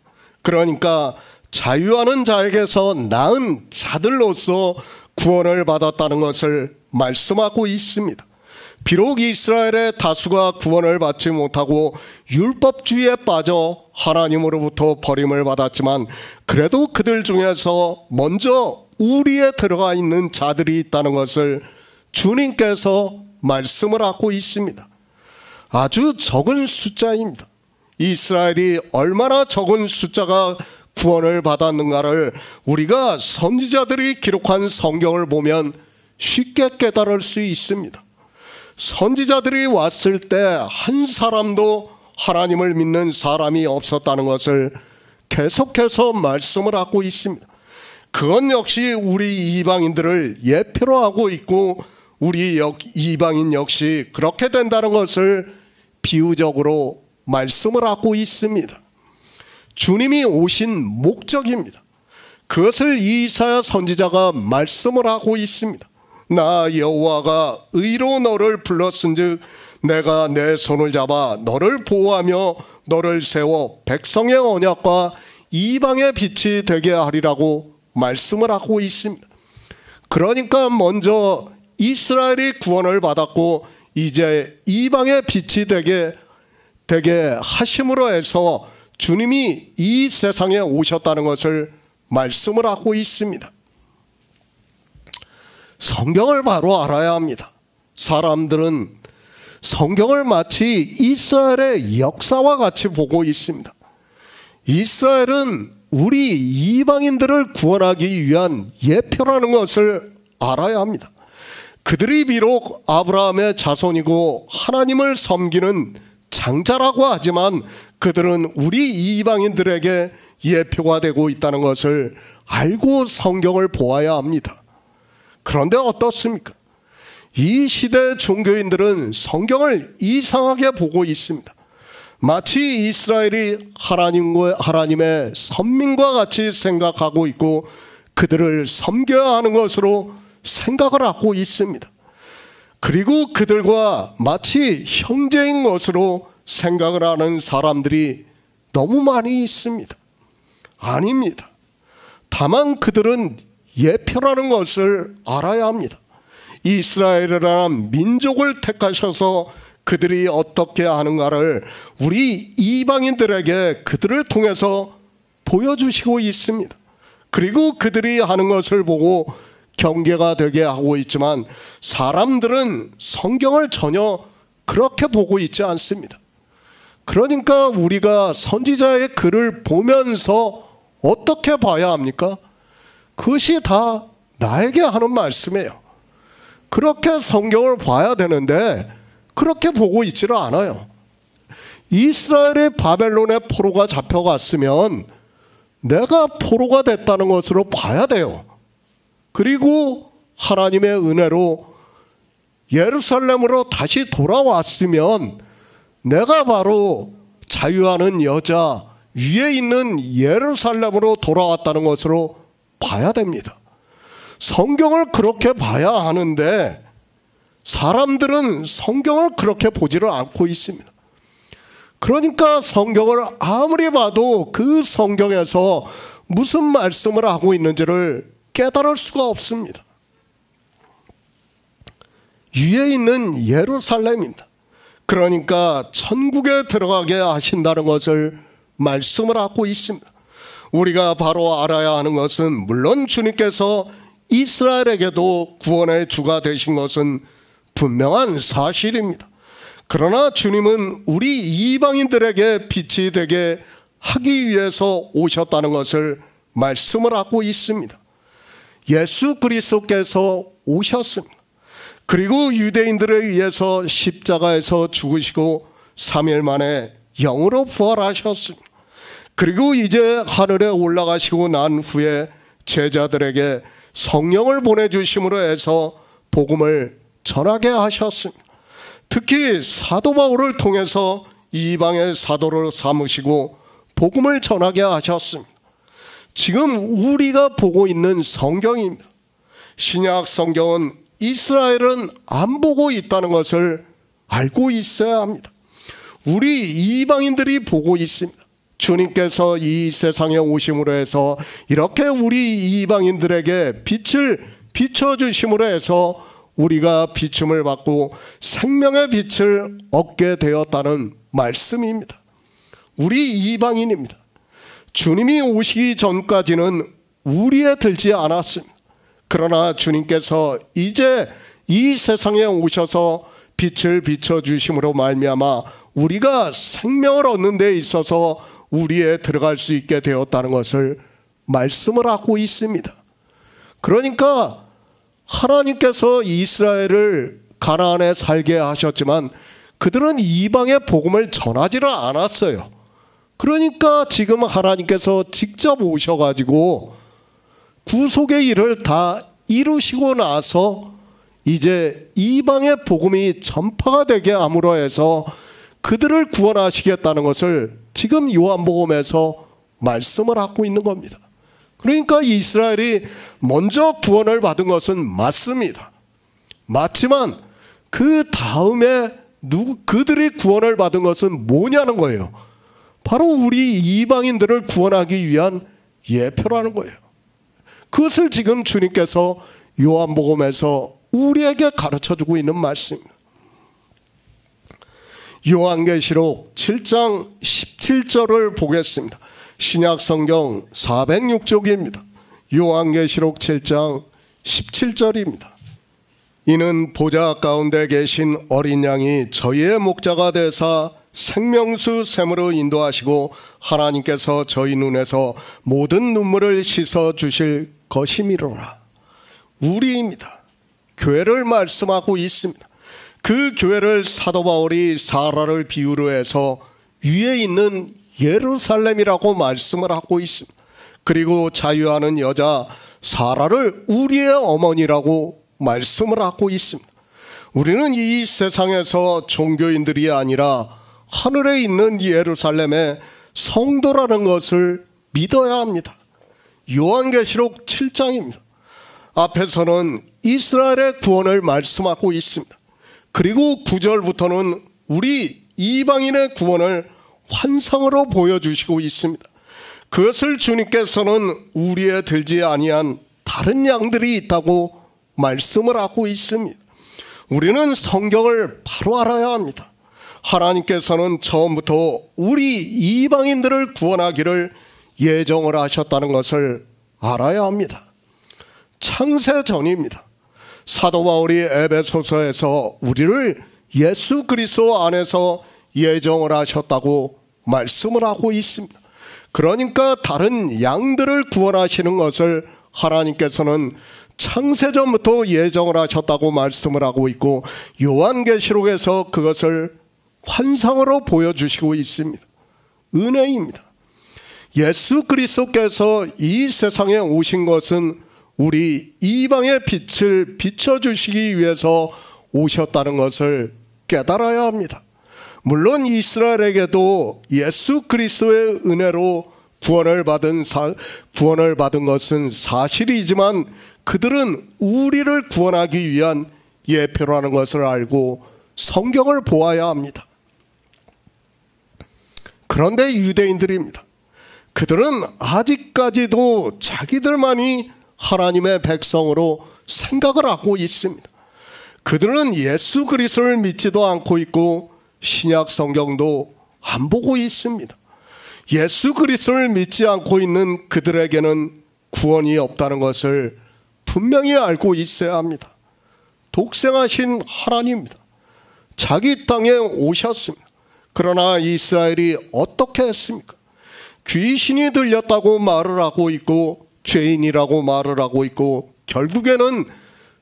그러니까 자유하는 자에게서 낳은 자들로서 구원을 받았다는 것을 말씀하고 있습니다. 비록 이스라엘의 다수가 구원을 받지 못하고 율법주의에 빠져 하나님으로부터 버림을 받았지만 그래도 그들 중에서 먼저 우리에 들어가 있는 자들이 있다는 것을 주님께서 말씀을 하고 있습니다. 아주 적은 숫자입니다. 이스라엘이 얼마나 적은 숫자가 구원을 받았는가를 우리가 선지자들이 기록한 성경을 보면 쉽게 깨달을 수 있습니다. 선지자들이 왔을 때 한 사람도 하나님을 믿는 사람이 없었다는 것을 계속해서 말씀을 하고 있습니다. 그건 역시 우리 이방인들을 예표로 하고 있고 우리 이방인 역시 그렇게 된다는 것을 비유적으로 말씀을 하고 있습니다. 주님이 오신 목적입니다. 그것을 이사야 선지자가 말씀을 하고 있습니다. 나 여호와가 의로 너를 불렀은즉 내가 내 손을 잡아 너를 보호하며 너를 세워 백성의 언약과 이방의 빛이 되게 하리라고 말씀을 하고 있습니다. 그러니까 먼저 이스라엘이 구원을 받았고 이제 이방의 빛이 되게 하심으로 해서 주님이 이 세상에 오셨다는 것을 말씀을 하고 있습니다. 성경을 바로 알아야 합니다. 사람들은 성경을 마치 이스라엘의 역사와 같이 보고 있습니다. 이스라엘은 우리 이방인들을 구원하기 위한 예표라는 것을 알아야 합니다. 그들이 비록 아브라함의 자손이고 하나님을 섬기는 장자라고 하지만 그들은 우리 이방인들에게 예표가 되고 있다는 것을 알고 성경을 보아야 합니다. 그런데 어떻습니까? 이 시대 종교인들은 성경을 이상하게 보고 있습니다. 마치 이스라엘이 하나님의 선민과 같이 생각하고 있고 그들을 섬겨야 하는 것으로 생각을 하고 있습니다. 그리고 그들과 마치 형제인 것으로 생각을 하는 사람들이 너무 많이 있습니다. 아닙니다. 다만 그들은 예표라는 것을 알아야 합니다. 이스라엘이라는 민족을 택하셔서 그들이 어떻게 하는가를 우리 이방인들에게 그들을 통해서 보여주시고 있습니다. 그리고 그들이 하는 것을 보고 경계가 되게 하고 있지만 사람들은 성경을 전혀 그렇게 보고 있지 않습니다. 그러니까 우리가 선지자의 글을 보면서 어떻게 봐야 합니까? 그것이 다 나에게 하는 말씀이에요. 그렇게 성경을 봐야 되는데 그렇게 보고 있지를 않아요. 이스라엘의 바벨론의 포로가 잡혀갔으면 내가 포로가 됐다는 것으로 봐야 돼요. 그리고 하나님의 은혜로 예루살렘으로 다시 돌아왔으면 내가 바로 자유하는 여자 위에 있는 예루살렘으로 돌아왔다는 것으로 봐야 됩니다. 성경을 그렇게 봐야 하는데 사람들은 성경을 그렇게 보지를 않고 있습니다. 그러니까 성경을 아무리 봐도 그 성경에서 무슨 말씀을 하고 있는지를 깨달을 수가 없습니다. 위에 있는 예루살렘입니다. 그러니까 천국에 들어가게 하신다는 것을 말씀을 하고 있습니다. 우리가 바로 알아야 하는 것은 물론 주님께서 이스라엘에게도 구원의 주가 되신 것은 분명한 사실입니다. 그러나 주님은 우리 이방인들에게 빛이 되게 하기 위해서 오셨다는 것을 말씀을 하고 있습니다. 예수 그리스도께서 오셨습니다. 그리고 유대인들을 위해서 십자가에서 죽으시고 3일 만에 영으로 부활하셨습니다. 그리고 이제 하늘에 올라가시고 난 후에 제자들에게 성령을 보내주심으로 해서 복음을 전하게 하셨습니다. 특히 사도 바울을 통해서 이방의 사도로 삼으시고 복음을 전하게 하셨습니다. 지금 우리가 보고 있는 성경입니다. 신약 성경은 이스라엘은 안 보고 있다는 것을 알고 있어야 합니다. 우리 이방인들이 보고 있습니다. 주님께서 이 세상에 오심으로 해서 이렇게 우리 이방인들에게 빛을 비춰주심으로 해서 우리가 비춤을 받고 생명의 빛을 얻게 되었다는 말씀입니다. 우리 이방인입니다. 주님이 오시기 전까지는 우리에 들지 않았습니다. 그러나 주님께서 이제 이 세상에 오셔서 빛을 비춰주심으로 말미암아 우리가 생명을 얻는 데 있어서 우리에 들어갈 수 있게 되었다는 것을 말씀을 하고 있습니다. 그러니까 하나님께서 이스라엘을 가나안에 살게 하셨지만 그들은 이방의 복음을 전하지를 않았어요. 그러니까 지금 하나님께서 직접 오셔가지고 구속의 일을 다 이루시고 나서 이제 이방의 복음이 전파가 되게 함으로 해서 그들을 구원하시겠다는 것을 지금 요한복음에서 말씀을 하고 있는 겁니다. 그러니까 이스라엘이 먼저 구원을 받은 것은 맞습니다. 맞지만 그 다음에 그들이 구원을 받은 것은 뭐냐는 거예요. 바로 우리 이방인들을 구원하기 위한 예표라는 거예요. 그것을 지금 주님께서 요한복음에서 우리에게 가르쳐주고 있는 말씀입니다. 요한계시록 7장 17절을 보겠습니다. 신약성경 406쪽입니다. 요한계시록 7장 17절입니다. 이는 보좌 가운데 계신 어린 양이 저희의 목자가 되사 생명수 샘으로 인도하시고 하나님께서 저희 눈에서 모든 눈물을 씻어 주실 것이미로라. 우리입니다. 교회를 말씀하고 있습니다. 그 교회를 사도 바울이 사라를 비유로 해서 위에 있는 예루살렘이라고 말씀을 하고 있습니다. 그리고 자유하는 여자 사라를 우리의 어머니라고 말씀을 하고 있습니다. 우리는 이 세상에서 종교인들이 아니라 하늘에 있는 예루살렘의 성도라는 것을 믿어야 합니다. 요한계시록 7장입니다. 앞에서는 이스라엘의 구원을 말씀하고 있습니다. 그리고 9절부터는 우리 이방인의 구원을 환상으로 보여주시고 있습니다. 그것을 주님께서는 우리에 들지 아니한 다른 양들이 있다고 말씀을 하고 있습니다. 우리는 성경을 바로 알아야 합니다. 하나님께서는 처음부터 우리 이방인들을 구원하기를 예정을 하셨다는 것을 알아야 합니다. 창세 전입니다. 사도 바울이 에베소서에서 우리를 예수 그리스도 안에서 예정을 하셨다고 말씀을 하고 있습니다. 그러니까 다른 양들을 구원하시는 것을 하나님께서는 창세전부터 예정을 하셨다고 말씀을 하고 있고 요한계시록에서 그것을 환상으로 보여주시고 있습니다. 은혜입니다. 예수 그리스도께서 이 세상에 오신 것은 우리 이방의 빛을 비춰주시기 위해서 오셨다는 것을 깨달아야 합니다. 물론 이스라엘에게도 예수 그리스도의 은혜로 구원을 받은 것은 사실이지만 그들은 우리를 구원하기 위한 예표라는 것을 알고 성경을 보아야 합니다. 그런데 유대인들입니다. 그들은 아직까지도 자기들만이 하나님의 백성으로 생각을 하고 있습니다. 그들은 예수 그리스도를 믿지도 않고 있고 신약 성경도 안 보고 있습니다. 예수 그리스도를 믿지 않고 있는 그들에게는 구원이 없다는 것을 분명히 알고 있어야 합니다. 독생하신 하나님입니다. 자기 땅에 오셨습니다. 그러나 이스라엘이 어떻게 했습니까? 귀신이 들렸다고 말을 하고 있고 죄인이라고 말을 하고 있고 결국에는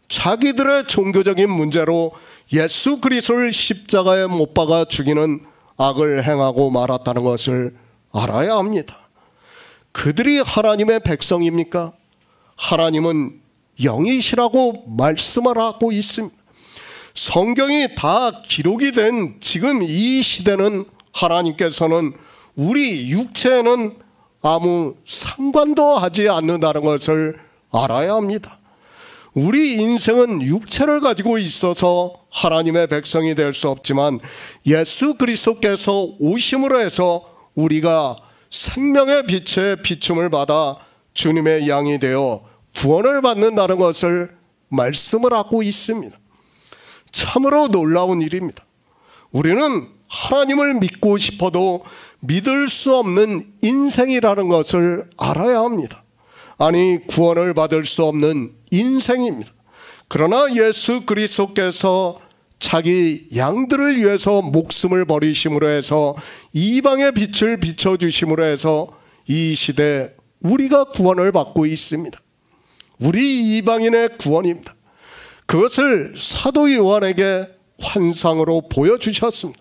자기들의 종교적인 문제로 예수 그리스도를 십자가에 못 박아 죽이는 악을 행하고 말았다는 것을 알아야 합니다. 그들이 하나님의 백성입니까? 하나님은 영이시라고 말씀을 하고 있습니다. 성경이 다 기록이 된 지금 이 시대는 하나님께서는 우리 육체에는 아무 상관도 하지 않는다는 것을 알아야 합니다. 우리 인생은 육체를 가지고 있어서 하나님의 백성이 될 수 없지만 예수 그리스도께서 오심으로 해서 우리가 생명의 빛에 비춤을 받아 주님의 양이 되어 구원을 받는다는 것을 말씀을 하고 있습니다. 참으로 놀라운 일입니다. 우리는 하나님을 믿고 싶어도 믿을 수 없는 인생이라는 것을 알아야 합니다. 아니, 구원을 받을 수 없는 인생입니다. 그러나 예수 그리스도께서 자기 양들을 위해서 목숨을 버리심으로 해서 이방의 빛을 비춰주심으로 해서 이 시대 우리가 구원을 받고 있습니다. 우리 이방인의 구원입니다. 그것을 사도 요한에게 환상으로 보여주셨습니다.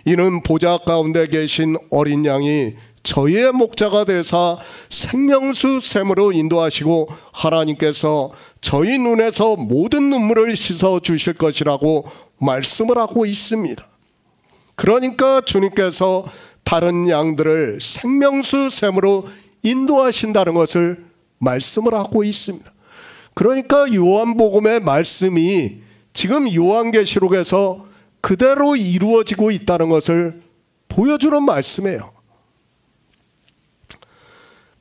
이는 보좌 가운데 계신 어린 양이 저희의 목자가 되사 생명수 샘으로 인도하시고 하나님께서 저희 눈에서 모든 눈물을 씻어 주실 것이라고 말씀을 하고 있습니다. 그러니까 주님께서 다른 양들을 생명수 샘으로 인도하신다는 것을 말씀을 하고 있습니다. 그러니까 요한복음의 말씀이 지금 요한계시록에서 그대로 이루어지고 있다는 것을 보여주는 말씀이에요.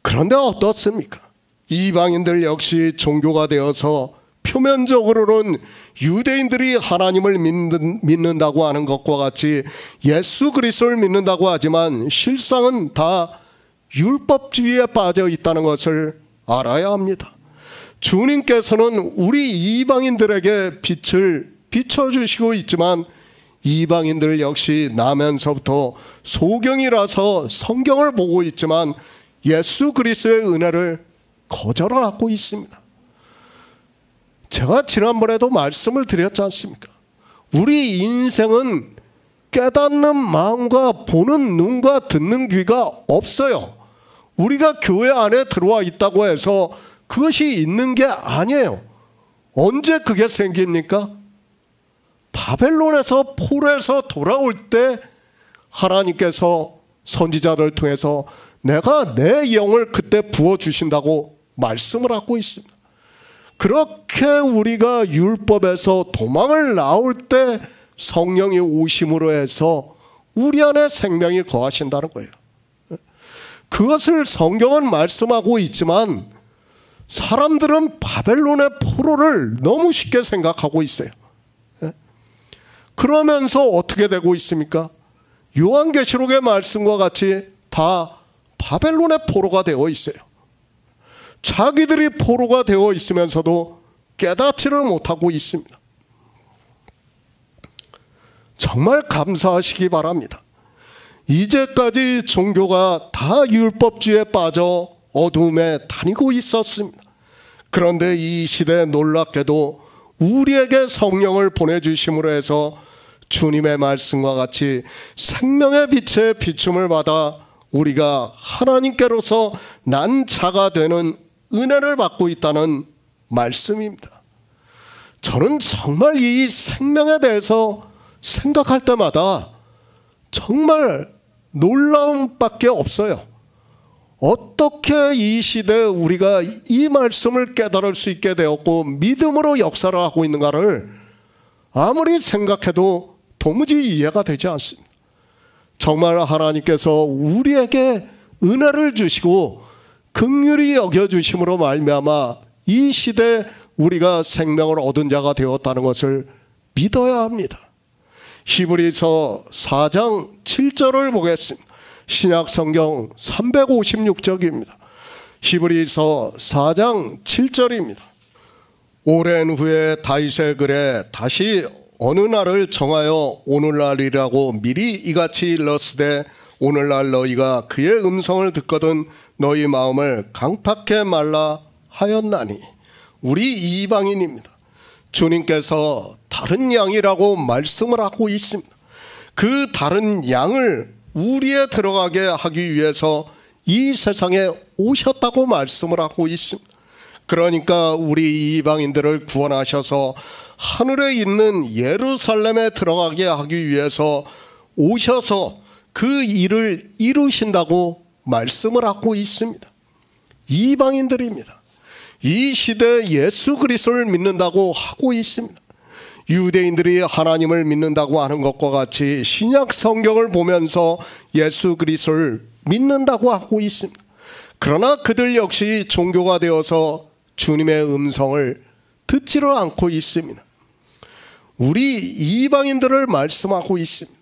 그런데 어떻습니까? 이방인들 역시 종교가 되어서 표면적으로는 유대인들이 하나님을 믿는다고 하는 것과 같이 예수 그리스도를 믿는다고 하지만 실상은 다 율법주의에 빠져 있다는 것을 알아야 합니다. 주님께서는 우리 이방인들에게 빛을 비춰주시고 있지만 이방인들 역시 나면서부터 소경이라서 성경을 보고 있지만 예수 그리스도의 은혜를 거절을 하고 있습니다. 제가 지난번에도 말씀을 드렸지 않습니까? 우리 인생은 깨닫는 마음과 보는 눈과 듣는 귀가 없어요. 우리가 교회 안에 들어와 있다고 해서 그것이 있는 게 아니에요. 언제 그게 생깁니까? 바벨론에서 포로에서 돌아올 때 하나님께서 선지자를 통해서 내가 내 영을 그때 부어주신다고 말씀을 하고 있습니다. 그렇게 우리가 율법에서 도망을 나올 때 성령이 오심으로 해서 우리 안에 생명이 거하신다는 거예요. 그것을 성경은 말씀하고 있지만 사람들은 바벨론의 포로를 너무 쉽게 생각하고 있어요. 그러면서 어떻게 되고 있습니까? 요한계시록의 말씀과 같이 다 바벨론의 포로가 되어 있어요. 자기들이 포로가 되어 있으면서도 깨닫지를 못하고 있습니다. 정말 감사하시기 바랍니다. 이제까지 종교가 다 율법주의에 빠져 어두움에 다니고 있었습니다. 그런데 이 시대에 놀랍게도 우리에게 성령을 보내주심으로 해서 주님의 말씀과 같이 생명의 빛의 비춤을 받아 우리가 하나님께로서 난 자가 되는 은혜를 받고 있다는 말씀입니다. 저는 정말 이 생명에 대해서 생각할 때마다 정말 놀라움밖에 없어요. 어떻게 이 시대에 우리가 이 말씀을 깨달을 수 있게 되었고 믿음으로 역사를 하고 있는가를 아무리 생각해도 도무지 이해가 되지 않습니다. 정말 하나님께서 우리에게 은혜를 주시고 긍휼히 여겨주심으로 말미암아 이 시대에 우리가 생명을 얻은 자가 되었다는 것을 믿어야 합니다. 히브리서 4장 7절을 보겠습니다. 신약 성경 356쪽입니다. 히브리서 4장 7절입니다. 오랜 후에 다윗의 글에 다시 어느 날을 정하여 오늘날이라고 미리 이같이 일렀으되 오늘날 너희가 그의 음성을 듣거든 너희 마음을 강팍해 말라 하였나니. 우리 이방인입니다. 주님께서 다른 양이라고 말씀을 하고 있습니다. 그 다른 양을 우리에 들어가게 하기 위해서 이 세상에 오셨다고 말씀을 하고 있습니다. 그러니까 우리 이방인들을 구원하셔서 하늘에 있는 예루살렘에 들어가게 하기 위해서 오셔서 그 일을 이루신다고 말씀을 하고 있습니다. 이방인들입니다. 이 시대에 예수 그리스도를 믿는다고 하고 있습니다. 유대인들이 하나님을 믿는다고 하는 것과 같이 신약 성경을 보면서 예수 그리스도를 믿는다고 하고 있습니다. 그러나 그들 역시 종교가 되어서 주님의 음성을 듣지를 않고 있습니다. 우리 이방인들을 말씀하고 있습니다.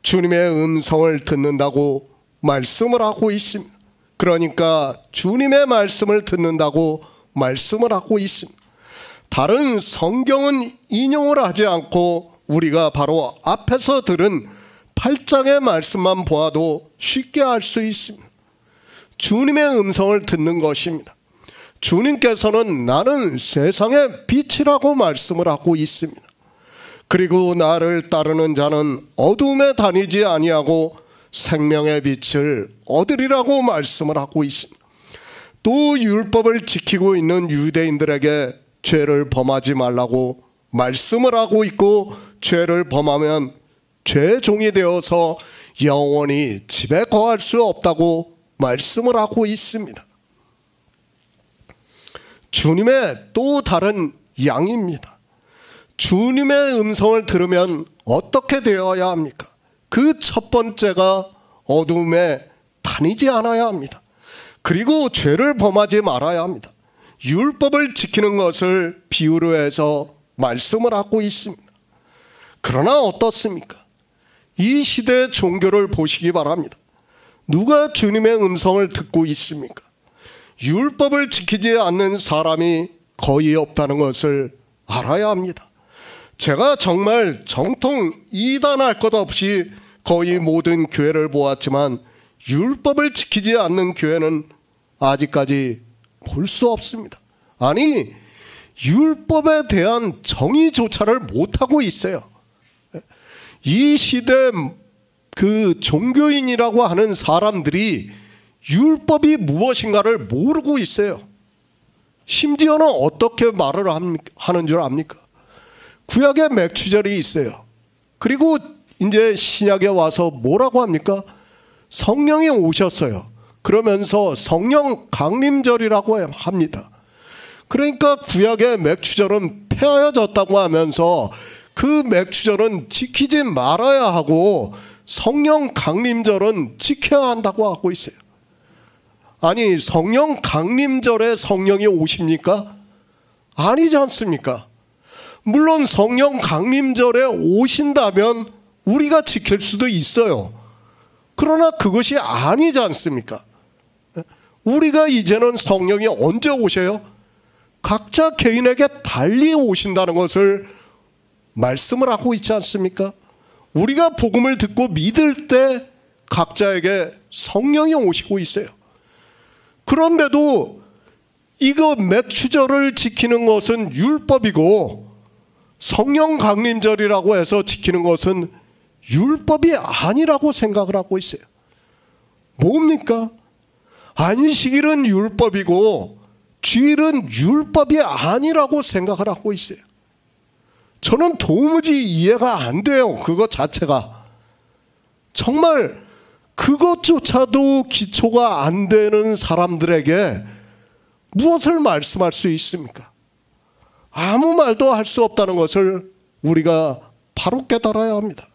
주님의 음성을 듣는다고 말씀을 하고 있습니다. 그러니까 주님의 말씀을 듣는다고 말씀을 하고 있습니다. 다른 성경은 인용을 하지 않고 우리가 바로 앞에서 들은 8장의 말씀만 보아도 쉽게 알 수 있습니다. 주님의 음성을 듣는 것입니다. 주님께서는 나는 세상의 빛이라고 말씀을 하고 있습니다. 그리고 나를 따르는 자는 어둠에 다니지 아니하고 생명의 빛을 얻으리라고 말씀을 하고 있습니다. 또 율법을 지키고 있는 유대인들에게 죄를 범하지 말라고 말씀을 하고 있고, 죄를 범하면 죄종이 되어서 영원히 집에 거할 수 없다고 말씀을 하고 있습니다. 주님의 또 다른 양입니다. 주님의 음성을 들으면 어떻게 되어야 합니까? 그 첫 번째가 어둠에 다니지 않아야 합니다. 그리고 죄를 범하지 말아야 합니다. 율법을 지키는 것을 비유로 해서 말씀을 하고 있습니다. 그러나 어떻습니까? 이 시대의 종교를 보시기 바랍니다. 누가 주님의 음성을 듣고 있습니까? 율법을 지키지 않는 사람이 거의 없다는 것을 알아야 합니다. 제가 정말 정통 이단할 것 없이 거의 모든 교회를 보았지만 율법을 지키지 않는 교회는 아직까지 볼 수 없습니다. 아니, 율법에 대한 정의조차를 못하고 있어요. 이 시대 그 종교인이라고 하는 사람들이 율법이 무엇인가를 모르고 있어요. 심지어는 어떻게 말을 하는 줄 압니까? 구약에 맥추절이 있어요. 그리고 이제 신약에 와서 뭐라고 합니까? 성령이 오셨어요. 그러면서 성령 강림절이라고 합니다. 그러니까 구약의 맥추절은 폐하여졌다고 하면서 그 맥추절은 지키지 말아야 하고 성령 강림절은 지켜야 한다고 하고 있어요. 아니, 성령 강림절에 성령이 오십니까? 아니지 않습니까? 물론 성령 강림절에 오신다면 우리가 지킬 수도 있어요. 그러나 그것이 아니지 않습니까? 우리가 이제는 성령이 언제 오셔요? 각자 개인에게 달리 오신다는 것을 말씀을 하고 있지 않습니까? 우리가 복음을 듣고 믿을 때 각자에게 성령이 오시고 있어요. 그런데도 이거 맥추절을 지키는 것은 율법이고 성령 강림절이라고 해서 지키는 것은 율법이 아니라고 생각을 하고 있어요. 뭡니까? 안식일은 율법이고 주일은 율법이 아니라고 생각을 하고 있어요. 저는 도무지 이해가 안 돼요. 그것 자체가. 정말 그것조차도 기초가 안 되는 사람들에게 무엇을 말씀할 수 있습니까? 아무 말도 할 수 없다는 것을 우리가 바로 깨달아야 합니다.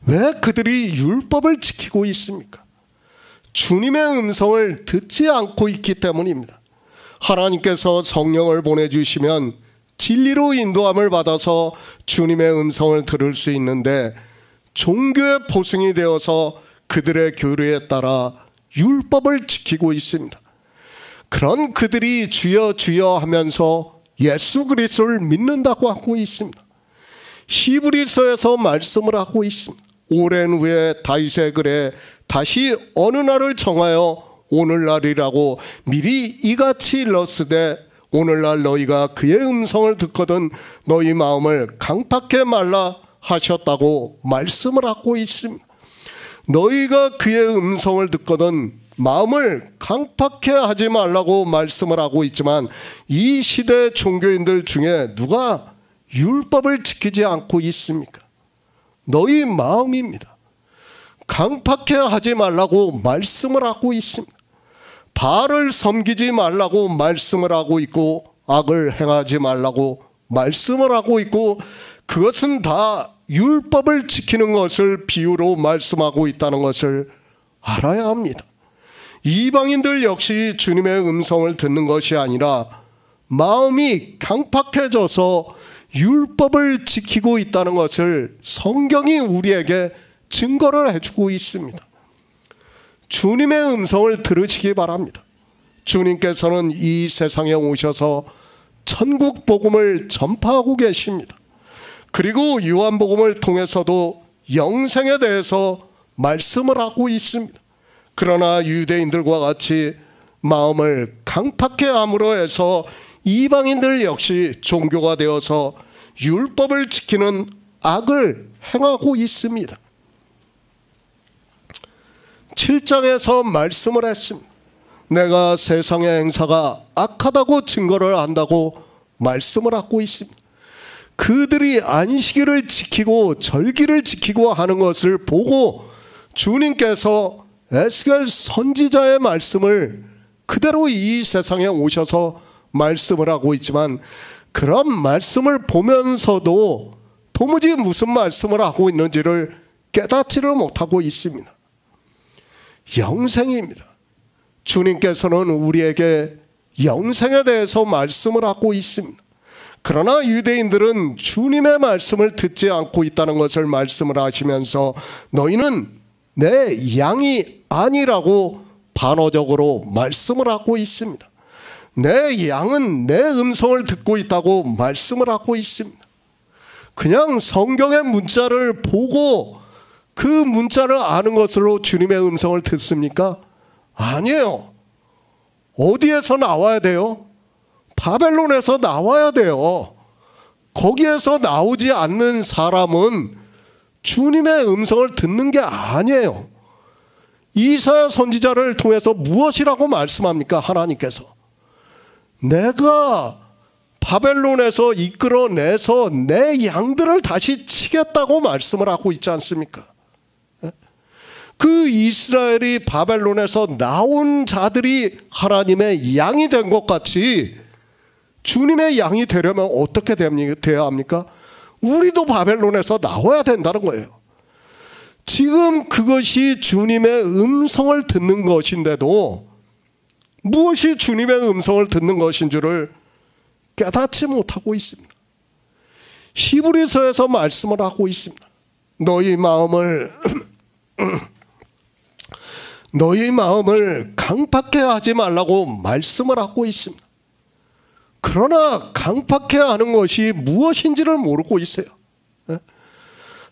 왜 그들이 율법을 지키고 있습니까? 주님의 음성을 듣지 않고 있기 때문입니다. 하나님께서 성령을 보내주시면 진리로 인도함을 받아서 주님의 음성을 들을 수 있는데 종교의 포승이 되어서 그들의 교리에 따라 율법을 지키고 있습니다. 그런 그들이 주여 주여 하면서 예수 그리스도를 믿는다고 하고 있습니다. 히브리서에서 말씀을 하고 있습니다. 오랜 후에 다윗의 글에 다시 어느 날을 정하여 오늘날이라고 미리 이같이 일렀으되 오늘날 너희가 그의 음성을 듣거든 너희 마음을 강팍해 말라 하셨다고 말씀을 하고 있습니다. 너희가 그의 음성을 듣거든 마음을 강팍해 하지 말라고 말씀을 하고 있지만 이 시대 종교인들 중에 누가 율법을 지키지 않고 있습니까? 너희 마음입니다. 강팍해 하지 말라고 말씀을 하고 있습니다. 바알을 섬기지 말라고 말씀을 하고 있고 악을 행하지 말라고 말씀을 하고 있고 그것은 다 율법을 지키는 것을 비유로 말씀하고 있다는 것을 알아야 합니다. 이방인들 역시 주님의 음성을 듣는 것이 아니라 마음이 강팍해져서 율법을 지키고 있다는 것을 성경이 우리에게 증거를 해주고 있습니다. 주님의 음성을 들으시기 바랍니다. 주님께서는 이 세상에 오셔서 천국 복음을 전파하고 계십니다. 그리고 요한복음을 통해서도 영생에 대해서 말씀을 하고 있습니다. 그러나 유대인들과 같이 마음을 강팍해 함으로 해서 이방인들 역시 종교가 되어서 율법을 지키는 악을 행하고 있습니다. 7장에서 말씀을 했습니다. 내가 세상의 행사가 악하다고 증거를 한다고 말씀을 하고 있습니다. 그들이 안식일을 지키고 절기를 지키고 하는 것을 보고 주님께서 에스겔 선지자의 말씀을 그대로 이 세상에 오셔서 말씀을 하고 있지만, 그런 말씀을 보면서도 도무지 무슨 말씀을 하고 있는지를 깨닫지를 못하고 있습니다. 영생입니다. 주님께서는 우리에게 영생에 대해서 말씀을 하고 있습니다. 그러나 유대인들은 주님의 말씀을 듣지 않고 있다는 것을 말씀을 하시면서 너희는 내 양이 아니라고 반어적으로 말씀을 하고 있습니다. 내 양은 내 음성을 듣고 있다고 말씀을 하고 있습니다. 그냥 성경의 문자를 보고 그 문자를 아는 것으로 주님의 음성을 듣습니까? 아니에요. 어디에서 나와야 돼요? 바벨론에서 나와야 돼요. 거기에서 나오지 않는 사람은 주님의 음성을 듣는 게 아니에요. 이사야 선지자를 통해서 무엇이라고 말씀합니까? 하나님께서 내가 바벨론에서 이끌어내서 내 양들을 다시 치겠다고 말씀을 하고 있지 않습니까? 그 이스라엘이 바벨론에서 나온 자들이 하나님의 양이 된 것 같이 주님의 양이 되려면 어떻게 되어야 합니까? 우리도 바벨론에서 나와야 된다는 거예요. 지금 그것이 주님의 음성을 듣는 것인데도 무엇이 주님의 음성을 듣는 것인 줄을 깨닫지 못하고 있습니다. 히브리서에서 말씀을 하고 있습니다. 너희 마음을 강팍해 하지 말라고 말씀을 하고 있습니다. 그러나 강팍해 하는 것이 무엇인지를 모르고 있어요.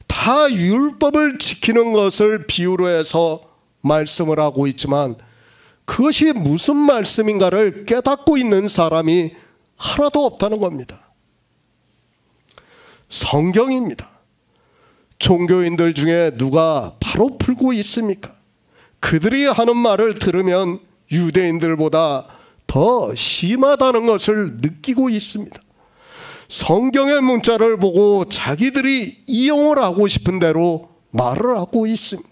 다 율법을 지키는 것을 비유로 해서 말씀을 하고 있지만 그것이 무슨 말씀인가를 깨닫고 있는 사람이 하나도 없다는 겁니다. 성경입니다. 종교인들 중에 누가 바로 풀고 있습니까? 그들이 하는 말을 들으면 유대인들보다 더 심하다는 것을 느끼고 있습니다. 성경의 문자를 보고 자기들이 이용을 하고 싶은 대로 말을 하고 있습니다.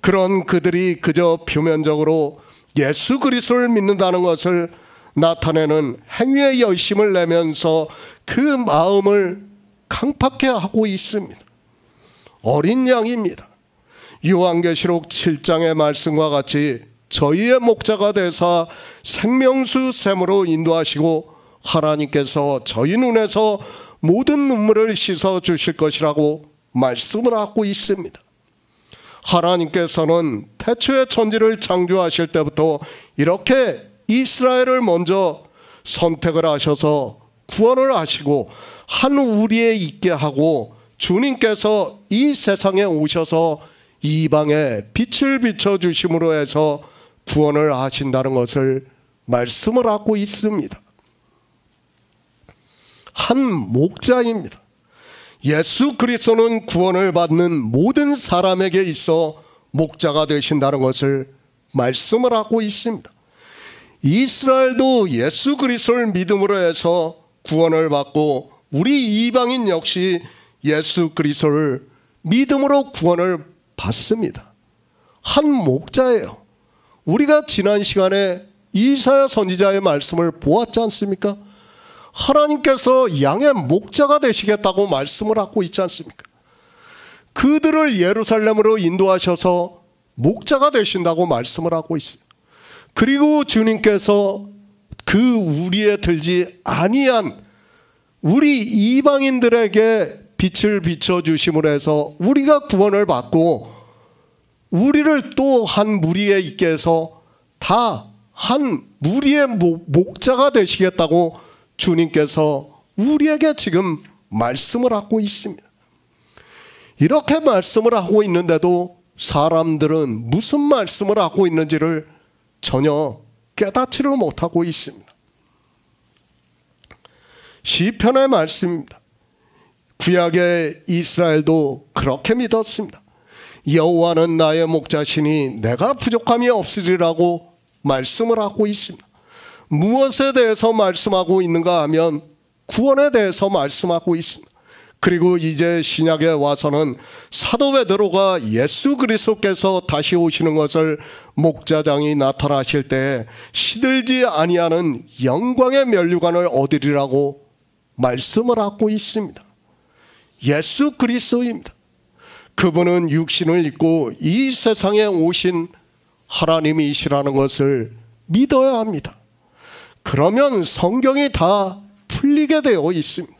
그런 그들이 그저 표면적으로 예수 그리스도를 믿는다는 것을 나타내는 행위에 열심을 내면서 그 마음을 강팍해 하고 있습니다. 어린 양입니다. 요한계시록 7장의 말씀과 같이 저희의 목자가 되사 생명수 샘으로 인도하시고 하나님께서 저희 눈에서 모든 눈물을 씻어 주실 것이라고 말씀을 하고 있습니다. 하나님께서는 태초에 천지를 창조하실 때부터 이렇게 이스라엘을 먼저 선택을 하셔서 구원을 하시고 한 우리에 있게 하고 주님께서 이 세상에 오셔서 이방에 빛을 비춰주심으로 해서 구원을 하신다는 것을 말씀을 하고 있습니다. 한 목자입니다. 예수 그리스도는 구원을 받는 모든 사람에게 있어 목자가 되신다는 것을 말씀을 하고 있습니다. 이스라엘도 예수 그리스도를 믿음으로 해서 구원을 받고 우리 이방인 역시 예수 그리스도를 믿음으로 구원을 받습니다. 한 목자예요. 우리가 지난 시간에 이사야 선지자의 말씀을 보았지 않습니까? 하나님께서 양의 목자가 되시겠다고 말씀을 하고 있지 않습니까? 그들을 예루살렘으로 인도하셔서 목자가 되신다고 말씀을 하고 있어요. 그리고 주님께서 그 우리에 들지 아니한 우리 이방인들에게 빛을 비춰주심으로 해서 우리가 구원을 받고 우리를 또 한 무리에 있게 해서 다 한 무리의 목자가 되시겠다고 주님께서 우리에게 지금 말씀을 하고 있습니다. 이렇게 말씀을 하고 있는데도 사람들은 무슨 말씀을 하고 있는지를 전혀 깨닫지를 못하고 있습니다. 시편의 말씀입니다. 구약의 이스라엘도 그렇게 믿었습니다. 여호와는 나의 목자시니 내가 부족함이 없으리라고 말씀을 하고 있습니다. 무엇에 대해서 말씀하고 있는가 하면 구원에 대해서 말씀하고 있습니다. 그리고 이제 신약에 와서는 사도 베드로가 예수 그리스도께서 다시 오시는 것을 목자장이 나타나실 때 시들지 아니하는 영광의 면류관을 얻으리라고 말씀을 하고 있습니다. 예수 그리스도입니다. 그분은 육신을 입고 이 세상에 오신 하나님이시라는 것을 믿어야 합니다. 그러면 성경이 다 풀리게 되어 있습니다.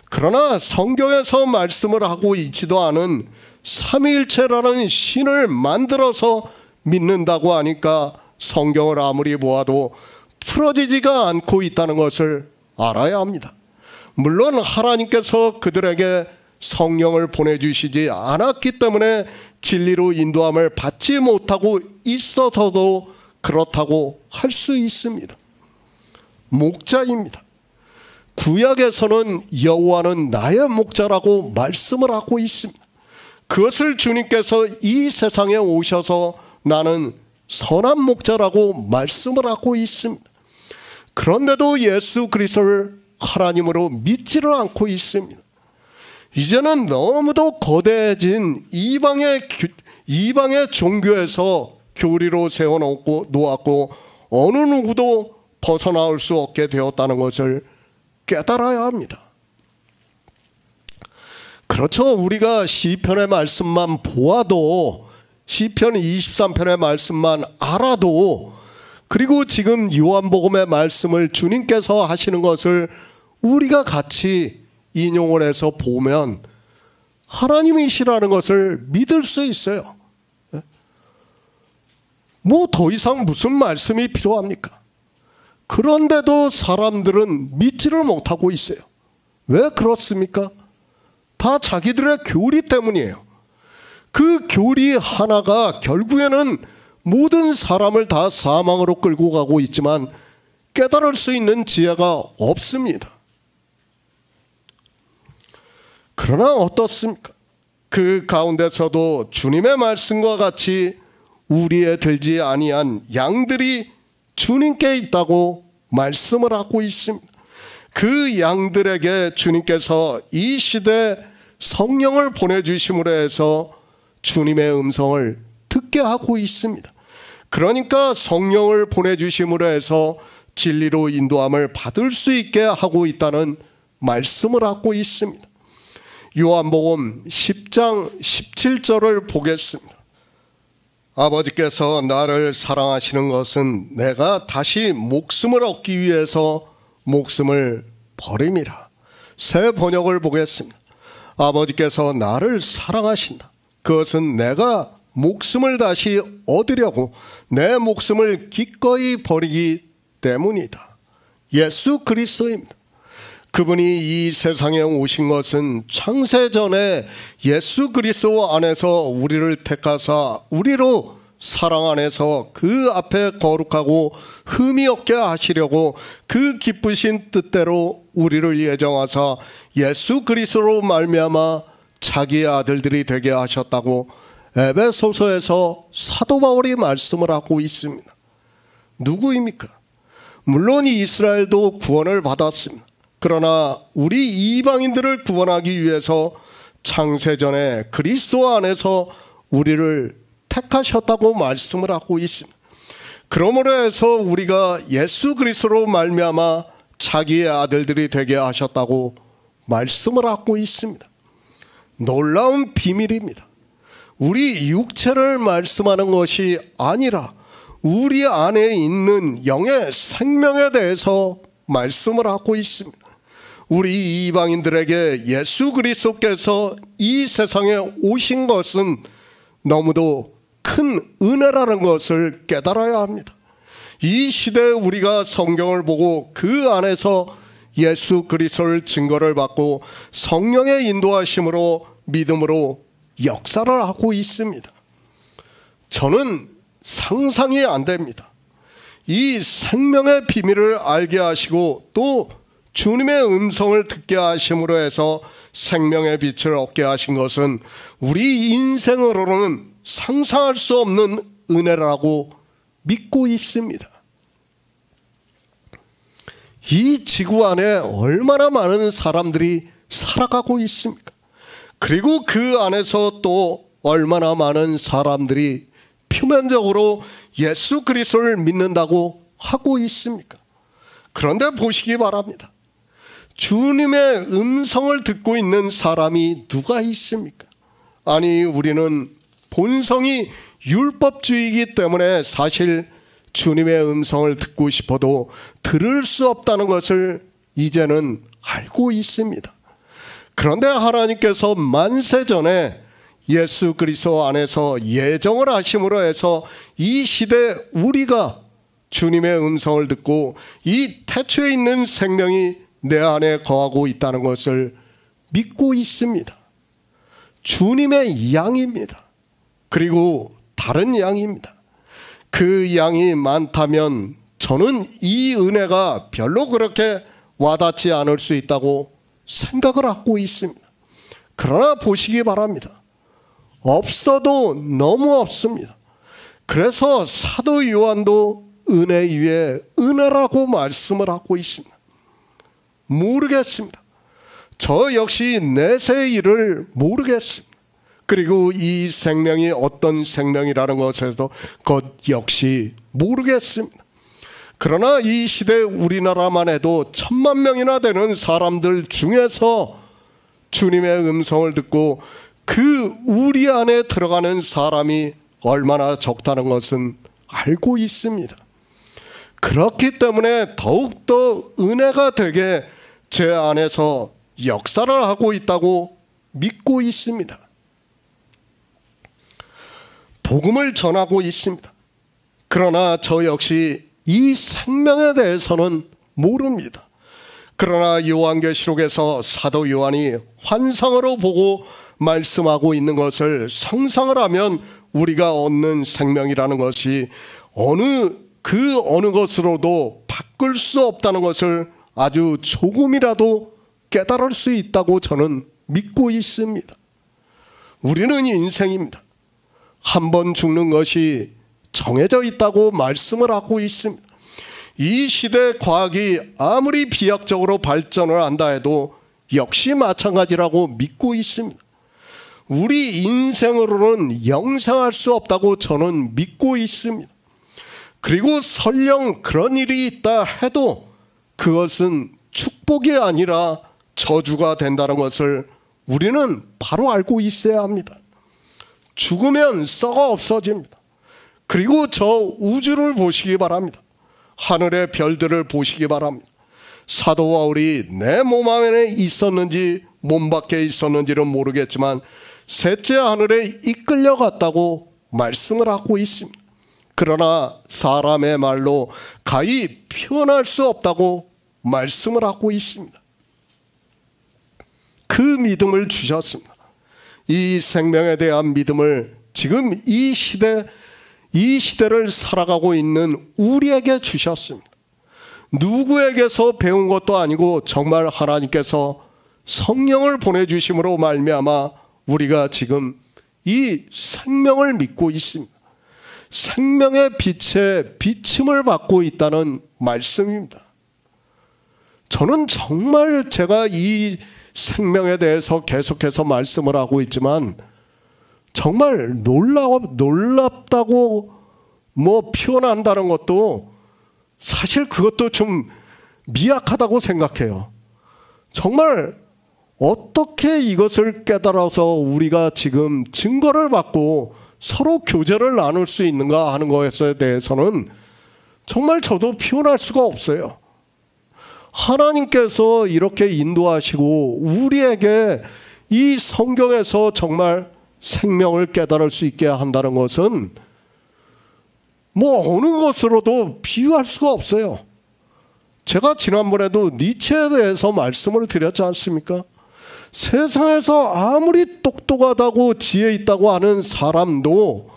그러나 성경에서 말씀을 하고 있지도 않은 삼위일체라는 신을 만들어서 믿는다고 하니까 성경을 아무리 보아도 풀어지지가 않고 있다는 것을 알아야 합니다. 물론 하나님께서 그들에게 성령을 보내주시지 않았기 때문에 진리로 인도함을 받지 못하고 있어서도 그렇다고 할 수 있습니다. 목자입니다. 구약에서는 여호와는 나의 목자라고 말씀을 하고 있습니다. 그것을 주님께서 이 세상에 오셔서 나는 선한 목자라고 말씀을 하고 있습니다. 그런데도 예수 그리스도를 하나님으로 믿지를 않고 있습니다. 이제는 너무도 거대해진 이방의 종교에서 교리로 세워놓았고 어느 누구도 벗어나올 수 없게 되었다는 것을 깨달아야 합니다. 그렇죠. 우리가 시편의 말씀만 보아도, 시편 23편의 말씀만 알아도, 그리고 지금 요한복음의 말씀을 주님께서 하시는 것을 우리가 같이 인용을 해서 보면 하나님이시라는 것을 믿을 수 있어요. 뭐 더 이상 무슨 말씀이 필요합니까? 그런데도 사람들은 믿지를 못하고 있어요. 왜 그렇습니까? 다 자기들의 교리 때문이에요. 그 교리 하나가 결국에는 모든 사람을 다 사망으로 끌고 가고 있지만 깨달을 수 있는 지혜가 없습니다. 그러나 어떻습니까? 그 가운데서도 주님의 말씀과 같이 우리에 들지 아니한 양들이 주님께 있다고 말씀을 하고 있습니다. 그 양들에게 주님께서 이 시대에 성령을 보내주심으로 해서 주님의 음성을 듣게 하고 있습니다. 그러니까 성령을 보내주심으로 해서 진리로 인도함을 받을 수 있게 하고 있다는 말씀을 하고 있습니다. 요한복음 10장 17절을 보겠습니다. 아버지께서 나를 사랑하시는 것은 내가 다시 목숨을 얻기 위해서 목숨을 버림이라. 새 번역을 보겠습니다. 아버지께서 나를 사랑하신다. 그것은 내가 목숨을 다시 얻으려고 내 목숨을 기꺼이 버리기 때문이다. 예수 그리스도입니다. 그분이 이 세상에 오신 것은 창세전에 예수 그리스도 안에서 우리를 택하사 우리로 사랑 안에서 그 앞에 거룩하고 흠이 없게 하시려고 그 기쁘신 뜻대로 우리를 예정하사 예수 그리스도로 말미암아 자기의 아들들이 되게 하셨다고 에베소서에서 사도 바울이 말씀을 하고 있습니다. 누구입니까? 물론 이스라엘도 구원을 받았습니다. 그러나 우리 이방인들을 구원하기 위해서 창세전에 그리스도 안에서 우리를 택하셨다고 말씀을 하고 있습니다. 그러므로 해서 우리가 예수 그리스도로 말미암아 자기의 아들들이 되게 하셨다고 말씀을 하고 있습니다. 놀라운 비밀입니다. 우리 육체를 말씀하는 것이 아니라 우리 안에 있는 영의 생명에 대해서 말씀을 하고 있습니다. 우리 이방인들에게 예수 그리스도께서 이 세상에 오신 것은 너무도 큰 은혜라는 것을 깨달아야 합니다. 이 시대에 우리가 성경을 보고 그 안에서 예수 그리스도를 증거를 받고 성령의 인도하심으로 믿음으로 역사를 하고 있습니다. 저는 상상이 안 됩니다. 이 생명의 비밀을 알게 하시고 또 주님의 음성을 듣게 하심으로 해서 생명의 빛을 얻게 하신 것은 우리 인생으로는 상상할 수 없는 은혜라고 믿고 있습니다. 이 지구 안에 얼마나 많은 사람들이 살아가고 있습니까? 그리고 그 안에서 또 얼마나 많은 사람들이 표면적으로 예수 그리스도를 믿는다고 하고 있습니까? 그런데 보시기 바랍니다. 주님의 음성을 듣고 있는 사람이 누가 있습니까? 아니, 우리는 본성이 율법주의이기 때문에 사실 주님의 음성을 듣고 싶어도 들을 수 없다는 것을 이제는 알고 있습니다. 그런데 하나님께서 만세전에 예수 그리스도 안에서 예정을 하심으로 해서 이 시대 우리가 주님의 음성을 듣고 이 태초에 있는 생명이 내 안에 거하고 있다는 것을 믿고 있습니다. 주님의 양입니다. 그리고 다른 양입니다. 그 양이 많다면 저는 이 은혜가 별로 그렇게 와닿지 않을 수 있다고 생각을 하고 있습니다. 그러나 보시기 바랍니다. 없어도 너무 없습니다. 그래서 사도 요한도 은혜 위에 은혜라고 말씀을 하고 있습니다. 모르겠습니다. 저 역시 내세 일을 모르겠습니다. 그리고 이 생명이 어떤 생명이라는 것에서 것 역시 모르겠습니다. 그러나 이 시대 우리나라만 해도 1000만 명이나 되는 사람들 중에서 주님의 음성을 듣고 그 우리 안에 들어가는 사람이 얼마나 적다는 것은 알고 있습니다. 그렇기 때문에 더욱더 은혜가 되게 제 안에서 역사를 하고 있다고 믿고 있습니다. 복음을 전하고 있습니다. 그러나 저 역시 이 생명에 대해서는 모릅니다. 그러나 요한계시록에서 사도 요한이 환상으로 보고 말씀하고 있는 것을 상상을 하면 우리가 얻는 생명이라는 것이 어느 것으로도 바꿀 수 없다는 것을 아주 조금이라도 깨달을 수 있다고 저는 믿고 있습니다. 우리는 인생입니다. 한 번 죽는 것이 정해져 있다고 말씀을 하고 있습니다. 이 시대 과학이 아무리 비약적으로 발전을 한다 해도 역시 마찬가지라고 믿고 있습니다. 우리 인생으로는 영생할 수 없다고 저는 믿고 있습니다. 그리고 설령 그런 일이 있다 해도 그것은 축복이 아니라 저주가 된다는 것을 우리는 바로 알고 있어야 합니다. 죽으면 썩어 없어집니다. 그리고 저 우주를 보시기 바랍니다. 하늘의 별들을 보시기 바랍니다. 사도 바울이 내 몸 안에 있었는지 몸 밖에 있었는지는 모르겠지만 셋째 하늘에 이끌려갔다고 말씀을 하고 있습니다. 그러나 사람의 말로 가히 표현할 수 없다고 말씀을 하고 있습니다. 그 믿음을 주셨습니다. 이 생명에 대한 믿음을 지금 이 시대를 살아가고 있는 우리에게 주셨습니다. 누구에게서 배운 것도 아니고 정말 하나님께서 성령을 보내주심으로 말미암아 우리가 지금 이 생명을 믿고 있습니다. 생명의 빛에 비침을 받고 있다는 말씀입니다. 저는 정말 제가 이 생명에 대해서 계속해서 말씀을 하고 있지만 정말 놀랍다고 표현한다는 것도 사실 그것도 좀 미약하다고 생각해요. 정말 어떻게 이것을 깨달아서 우리가 지금 증거를 받고 서로 교제를 나눌 수 있는가 하는 것에 대해서는 정말 저도 표현할 수가 없어요. 하나님께서 이렇게 인도하시고 우리에게 이 성경에서 정말 생명을 깨달을 수 있게 한다는 것은 뭐 어느 것으로도 비유할 수가 없어요. 제가 지난번에도 니체에 대해서 말씀을 드렸지 않습니까? 세상에서 아무리 똑똑하다고 지혜 있다고 하는 사람도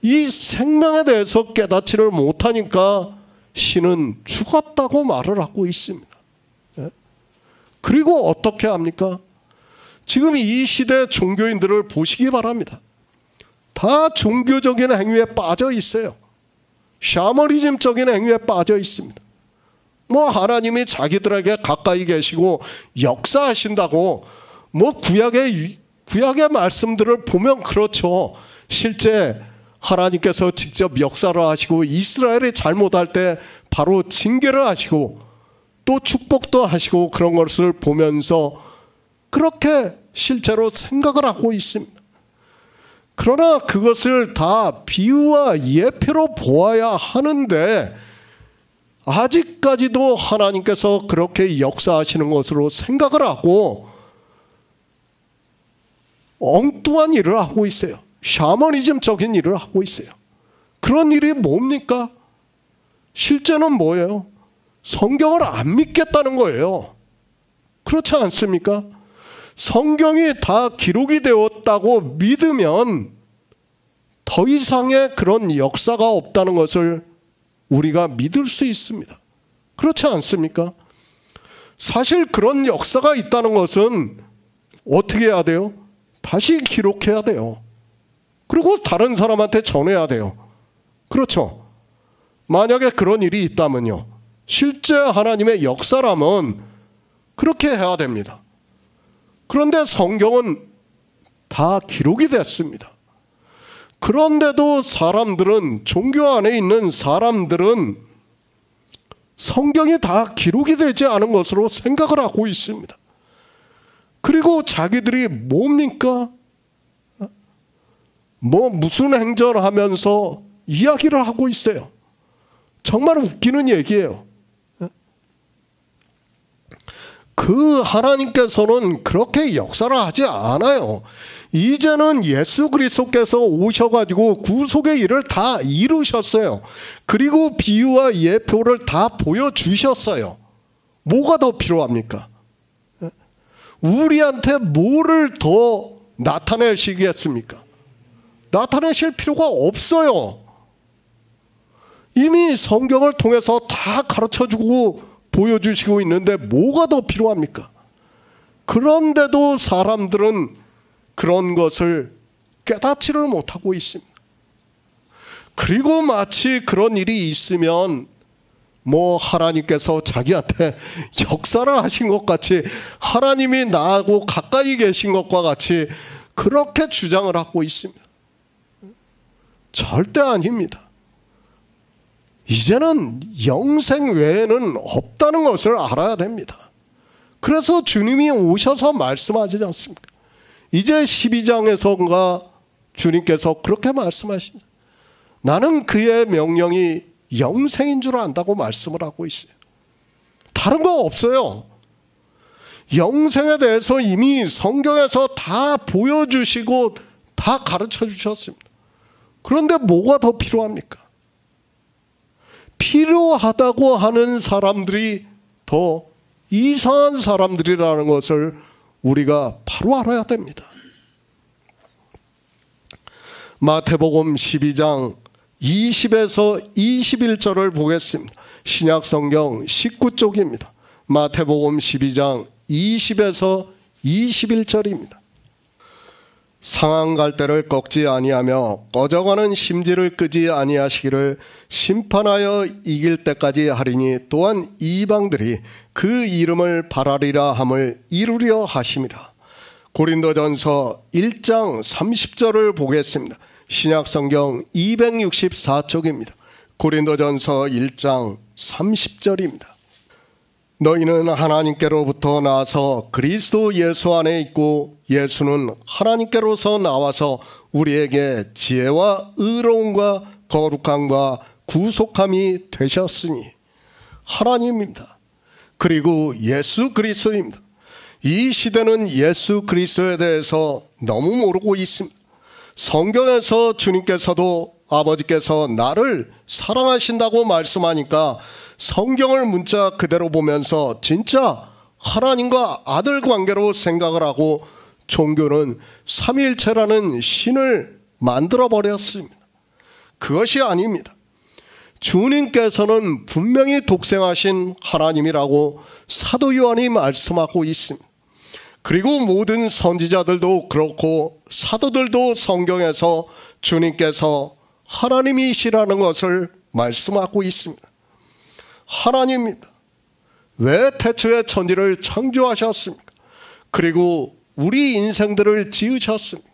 이 생명에 대해서 깨닫지를 못하니까 신은 죽었다고 말을 하고 있습니다. 그리고 어떻게 합니까? 지금 이 시대 종교인들을 보시기 바랍니다. 다 종교적인 행위에 빠져 있어요. 샤머니즘적인 행위에 빠져 있습니다. 뭐 하나님이 자기들에게 가까이 계시고 역사하신다고 뭐 구약의 말씀들을 보면 그렇죠. 실제 하나님께서 직접 역사를 하시고 이스라엘이 잘못할 때 바로 징계를 하시고 또 축복도 하시고 그런 것을 보면서 그렇게 실제로 생각을 하고 있습니다. 그러나 그것을 다 비유와 예표로 보아야 하는데 아직까지도 하나님께서 그렇게 역사하시는 것으로 생각을 하고 엉뚱한 일을 하고 있어요. 샤머니즘적인 일을 하고 있어요. 그런 일이 뭡니까? 실제는 뭐예요? 성경을 안 믿겠다는 거예요. 그렇지 않습니까? 성경이 다 기록이 되었다고 믿으면 더 이상의 그런 역사가 없다는 것을 우리가 믿을 수 있습니다. 그렇지 않습니까? 사실 그런 역사가 있다는 것은 어떻게 해야 돼요? 다시 기록해야 돼요. 그리고 다른 사람한테 전해야 돼요. 그렇죠? 만약에 그런 일이 있다면요. 실제 하나님의 역사라면 그렇게 해야 됩니다. 그런데 성경은 다 기록이 됐습니다. 그런데도 사람들은, 종교 안에 있는 사람들은 성경이 다 기록이 되지 않은 것으로 생각을 하고 있습니다. 그리고 자기들이 뭡니까? 뭐 무슨 행전하면서 이야기를 하고 있어요. 정말 웃기는 얘기예요. 그 하나님께서는 그렇게 역사를 하지 않아요. 이제는 예수 그리스도께서 오셔가지고 구속의 일을 다 이루셨어요. 그리고 비유와 예표를 다 보여주셨어요. 뭐가 더 필요합니까? 우리한테 뭐를 더 나타내시겠습니까? 나타내실 필요가 없어요. 이미 성경을 통해서 다 가르쳐주고 보여주시고 있는데 뭐가 더 필요합니까? 그런데도 사람들은 그런 것을 깨닫지를 못하고 있습니다. 그리고 마치 그런 일이 있으면 뭐 하나님께서 자기한테 역사를 하신 것 같이, 하나님이 나하고 가까이 계신 것과 같이 그렇게 주장을 하고 있습니다. 절대 아닙니다. 이제는 영생 외에는 없다는 것을 알아야 됩니다. 그래서 주님이 오셔서 말씀하시지 않습니까? 이제 12장에서인가 주님께서 그렇게 말씀하십니다. 나는 그의 명령이 영생인 줄 안다고 말씀을 하고 있어요. 다른 거 없어요. 영생에 대해서 이미 성경에서 다 보여주시고 다 가르쳐 주셨습니다. 그런데 뭐가 더 필요합니까? 필요하다고 하는 사람들이 더 이상한 사람들이라는 것을 우리가 바로 알아야 됩니다. 마태복음 12장 20에서 21절을 보겠습니다. 신약성경 19쪽입니다. 마태복음 12장 20에서 21절입니다. 상한 갈대를 꺾지 아니하며 꺼져가는 심지를 끄지 아니하시기를 심판하여 이길 때까지 하리니 또한 이방들이 그 이름을 바라리라 함을 이루려 하심이라. 고린도전서 1장 30절을 보겠습니다. 신약성경 264쪽입니다. 고린도전서 1장 30절입니다. 너희는 하나님께로부터 나와서 그리스도 예수 안에 있고 예수는 하나님께로서 나와서 우리에게 지혜와 의로움과 거룩함과 구속함이 되셨으니 하나님입니다. 그리고 예수 그리스도입니다. 이 시대는 예수 그리스도에 대해서 너무 모르고 있습니다. 성경에서 주님께서도 아버지께서 나를 사랑하신다고 말씀하니까 성경을 문자 그대로 보면서 진짜 하나님과 아들 관계로 생각을 하고 종교는 삼위일체라는 신을 만들어 버렸습니다. 그것이 아닙니다. 주님께서는 분명히 독생하신 하나님이라고 사도 요한이 말씀하고 있습니다. 그리고 모든 선지자들도 그렇고 사도들도 성경에서 주님께서 하나님이시라는 것을 말씀하고 있습니다. 하나님입니다. 왜 태초에 천지를 창조하셨습니까? 그리고 우리 인생들을 지으셨습니까?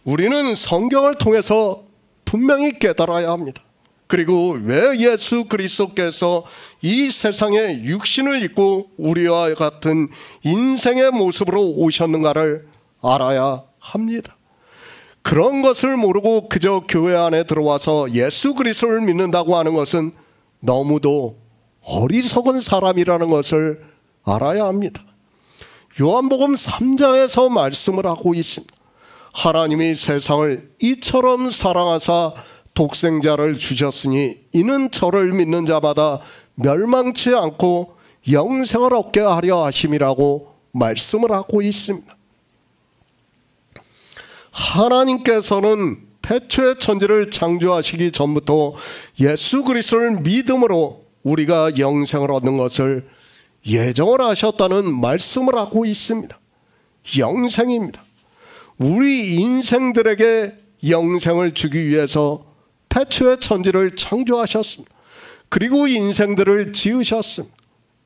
우리는 성경을 통해서 분명히 깨달아야 합니다. 그리고 왜 예수 그리스도께서 이 세상에 육신을 입고 우리와 같은 인생의 모습으로 오셨는가를 알아야 합니다. 그런 것을 모르고 그저 교회 안에 들어와서 예수 그리스도를 믿는다고 하는 것은 너무도 어리석은 사람이라는 것을 알아야 합니다. 요한복음 3장에서 말씀을 하고 있습니다. 하나님이 세상을 이처럼 사랑하사 독생자를 주셨으니 이는 저를 믿는 자마다 멸망치 않고 영생을 얻게 하려 하심이라고 말씀을 하고 있습니다. 하나님께서는 태초에 천지를 창조하시기 전부터 예수 그리스도를 믿음으로 우리가 영생을 얻는 것을 예정을 하셨다는 말씀을 하고 있습니다. 영생입니다. 우리 인생들에게 영생을 주기 위해서 태초에 천지를 창조하셨습니다. 그리고 인생들을 지으셨습니다.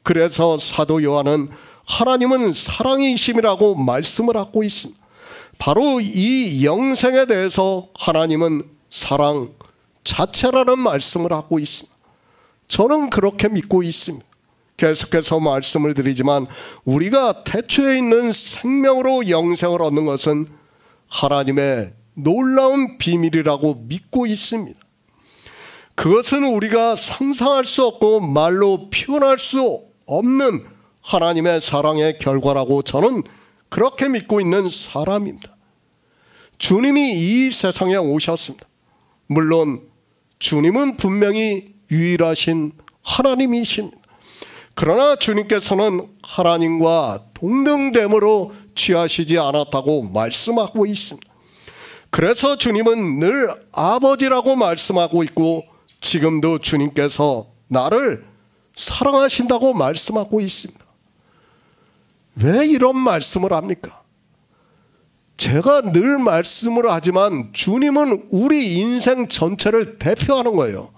그래서 사도 요한은 하나님은 사랑이심이라고 말씀을 하고 있습니다. 바로 이 영생에 대해서 하나님은 사랑 자체라는 말씀을 하고 있습니다. 저는 그렇게 믿고 있습니다. 계속해서 말씀을 드리지만 우리가 태초에 있는 생명으로 영생을 얻는 것은 하나님의 놀라운 비밀이라고 믿고 있습니다. 그것은 우리가 상상할 수 없고 말로 표현할 수 없는 하나님의 사랑의 결과라고 저는 그렇게 믿고 있는 사람입니다. 주님이 이 세상에 오셨습니다. 물론 주님은 분명히 유일하신 하나님이십니다. 그러나 주님께서는 하나님과 동등됨으로 취하시지 않았다고 말씀하고 있습니다. 그래서 주님은 늘 아버지라고 말씀하고 있고 지금도 주님께서 나를 사랑하신다고 말씀하고 있습니다. 왜 이런 말씀을 합니까? 제가 늘 말씀을 하지만 주님은 우리 인생 전체를 대표하는 거예요.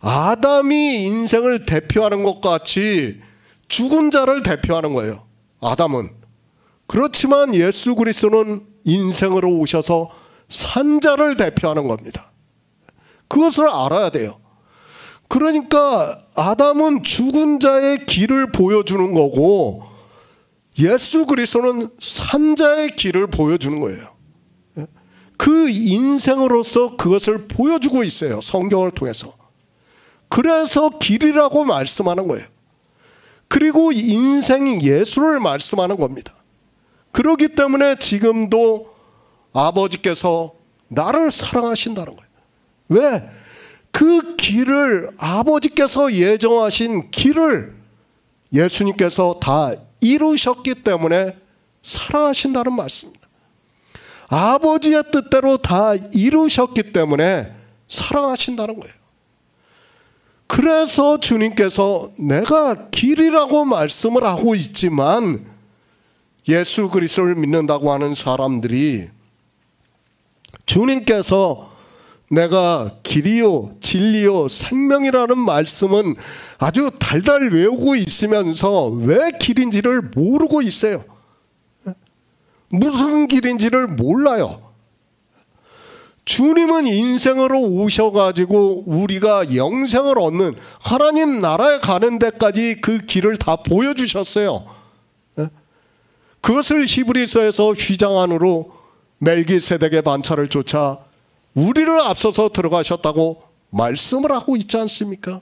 아담이 인생을 대표하는 것 같이 죽은 자를 대표하는 거예요. 아담은. 그렇지만 예수 그리스도는 인생으로 오셔서 산 자를 대표하는 겁니다. 그것을 알아야 돼요. 그러니까 아담은 죽은 자의 길을 보여주는 거고 예수 그리스도는 산 자의 길을 보여주는 거예요. 그 인생으로서 그것을 보여주고 있어요. 성경을 통해서. 그래서 길이라고 말씀하는 거예요. 그리고 인생 예수를 말씀하는 겁니다. 그렇기 때문에 지금도 아버지께서 나를 사랑하신다는 거예요. 왜? 그 길을 아버지께서 예정하신 길을 예수님께서 다 이루셨기 때문에 사랑하신다는 말씀입니다. 아버지의 뜻대로 다 이루셨기 때문에 사랑하신다는 거예요. 그래서 주님께서 내가 길이라고 말씀을 하고 있지만 예수 그리스도를 믿는다고 하는 사람들이 주님께서 내가 길이요 진리요 생명이라는 말씀은 아주 달달 외우고 있으면서 왜 길인지를 모르고 있어요. 무슨 길인지를 몰라요. 주님은 인생으로 오셔가지고 우리가 영생을 얻는 하나님 나라에 가는 데까지 그 길을 다 보여주셨어요. 그것을 히브리서에서 휘장 안으로 멜기세덱의 반차를 쫓아 우리를 앞서서 들어가셨다고 말씀을 하고 있지 않습니까?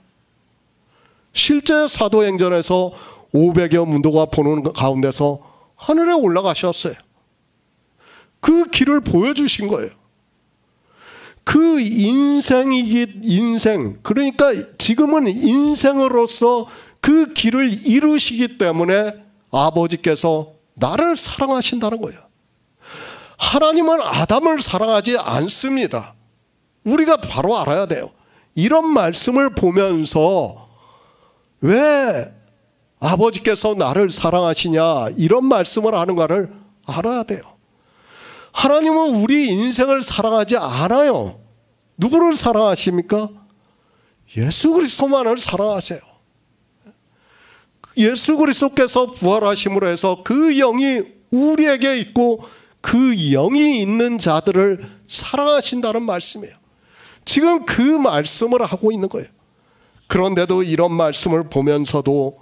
실제 사도행전에서 500여 문도가 보는 가운데서 하늘에 올라가셨어요. 그 길을 보여주신 거예요. 그 인생, 그러니까 지금은 인생으로서 그 길을 이루시기 때문에 아버지께서 나를 사랑하신다는 거예요. 하나님은 아담을 사랑하지 않습니다. 우리가 바로 알아야 돼요. 이런 말씀을 보면서 왜 아버지께서 나를 사랑하시냐 이런 말씀을 하는가를 알아야 돼요. 하나님은 우리 인생을 사랑하지 않아요. 누구를 사랑하십니까? 예수 그리스도만을 사랑하세요. 예수 그리스도께서 부활하심으로 해서 그 영이 우리에게 있고 그 영이 있는 자들을 사랑하신다는 말씀이에요. 지금 그 말씀을 하고 있는 거예요. 그런데도 이런 말씀을 보면서도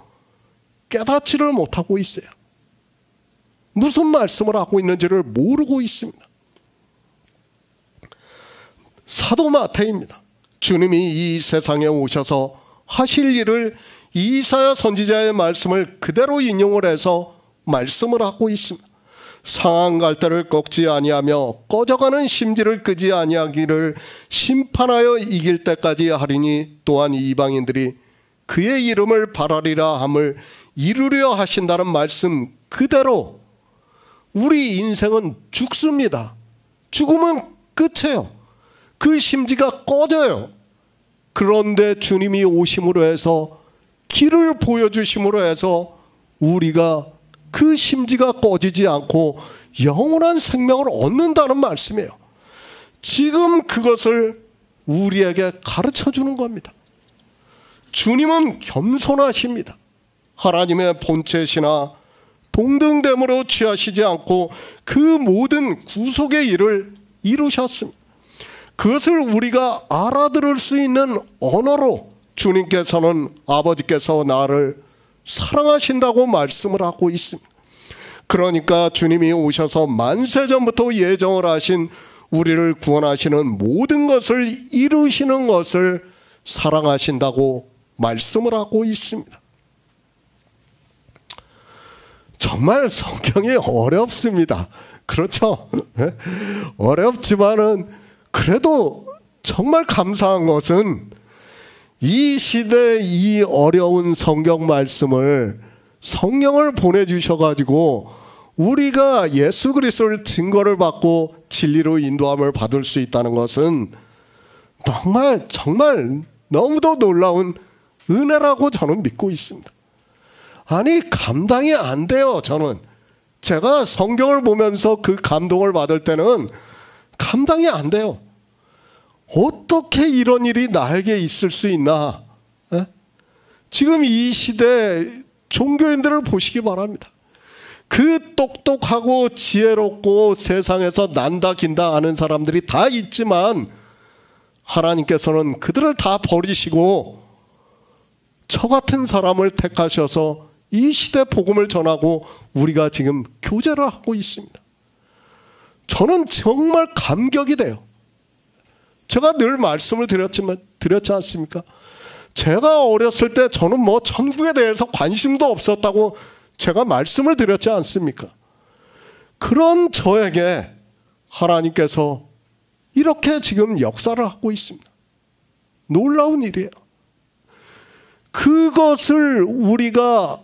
깨닫지를 못하고 있어요. 무슨 말씀을 하고 있는지를 모르고 있습니다. 사도 마태입니다. 주님이 이 세상에 오셔서 하실 일을 이사야 선지자의 말씀을 그대로 인용을 해서 말씀을 하고 있습니다. 상한 갈대를 꺾지 아니하며 꺼져가는 심지를 끄지 아니하기를 심판하여 이길 때까지 하리니 또한 이방인들이 그의 이름을 바라리라 함을 이루려 하신다는 말씀 그대로 우리 인생은 죽습니다. 죽으면 끝이에요. 그 심지가 꺼져요. 그런데 주님이 오심으로 해서 길을 보여주심으로 해서 우리가 그 심지가 꺼지지 않고 영원한 생명을 얻는다는 말씀이에요. 지금 그것을 우리에게 가르쳐 주는 겁니다. 주님은 겸손하십니다. 하나님의 본체시나 동등됨으로 취하시지 않고 그 모든 구속의 일을 이루셨습니다. 그것을 우리가 알아들을 수 있는 언어로 주님께서는 아버지께서 나를 사랑하신다고 말씀을 하고 있습니다. 그러니까 주님이 오셔서 만세전부터 예정을 하신 우리를 구원하시는 모든 것을 이루시는 것을 사랑하신다고 말씀을 하고 있습니다. 정말 성경이 어렵습니다. 그렇죠? 어렵지만은 그래도 정말 감사한 것은 이 시대 이 어려운 성경 말씀을 성령을 보내주셔가지고 우리가 예수 그리스도를 증거를 받고 진리로 인도함을 받을 수 있다는 것은 정말 너무도 놀라운 은혜라고 저는 믿고 있습니다. 아니 감당이 안 돼요. 저는 제가 성경을 보면서 그 감동을 받을 때는 감당이 안 돼요. 어떻게 이런 일이 나에게 있을 수 있나? 지금 이 시대 종교인들을 보시기 바랍니다. 그 똑똑하고 지혜롭고 세상에서 난다 긴다 하는 사람들이 다 있지만 하나님께서는 그들을 다 버리시고 저 같은 사람을 택하셔서 이 시대 복음을 전하고 우리가 지금 교제를 하고 있습니다. 저는 정말 감격이 돼요. 제가 늘 말씀을 드렸지 않습니까? 제가 어렸을 때 저는 뭐 천국에 대해서 관심도 없었다고 제가 말씀을 드렸지 않습니까? 그런 저에게 하나님께서 이렇게 지금 역사를 하고 있습니다. 놀라운 일이에요. 그것을 우리가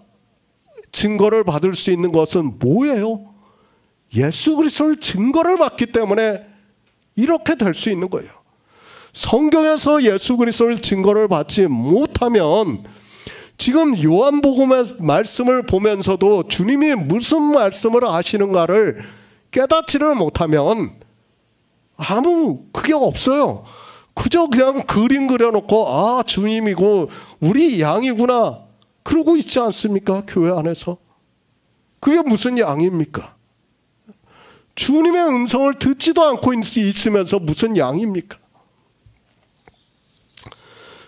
증거를 받을 수 있는 것은 뭐예요? 예수 그리스도를 증거를 받기 때문에 이렇게 될 수 있는 거예요. 성경에서 예수 그리스도를 증거를 받지 못하면 지금 요한복음의 말씀을 보면서도 주님이 무슨 말씀을 하시는가를 깨닫지를 못하면 아무 그게 없어요. 그저 그냥 그림 그려놓고 아 주님이고 우리 양이구나 그러고 있지 않습니까? 교회 안에서. 그게 무슨 양입니까? 주님의 음성을 듣지도 않고 있으면서 무슨 양입니까?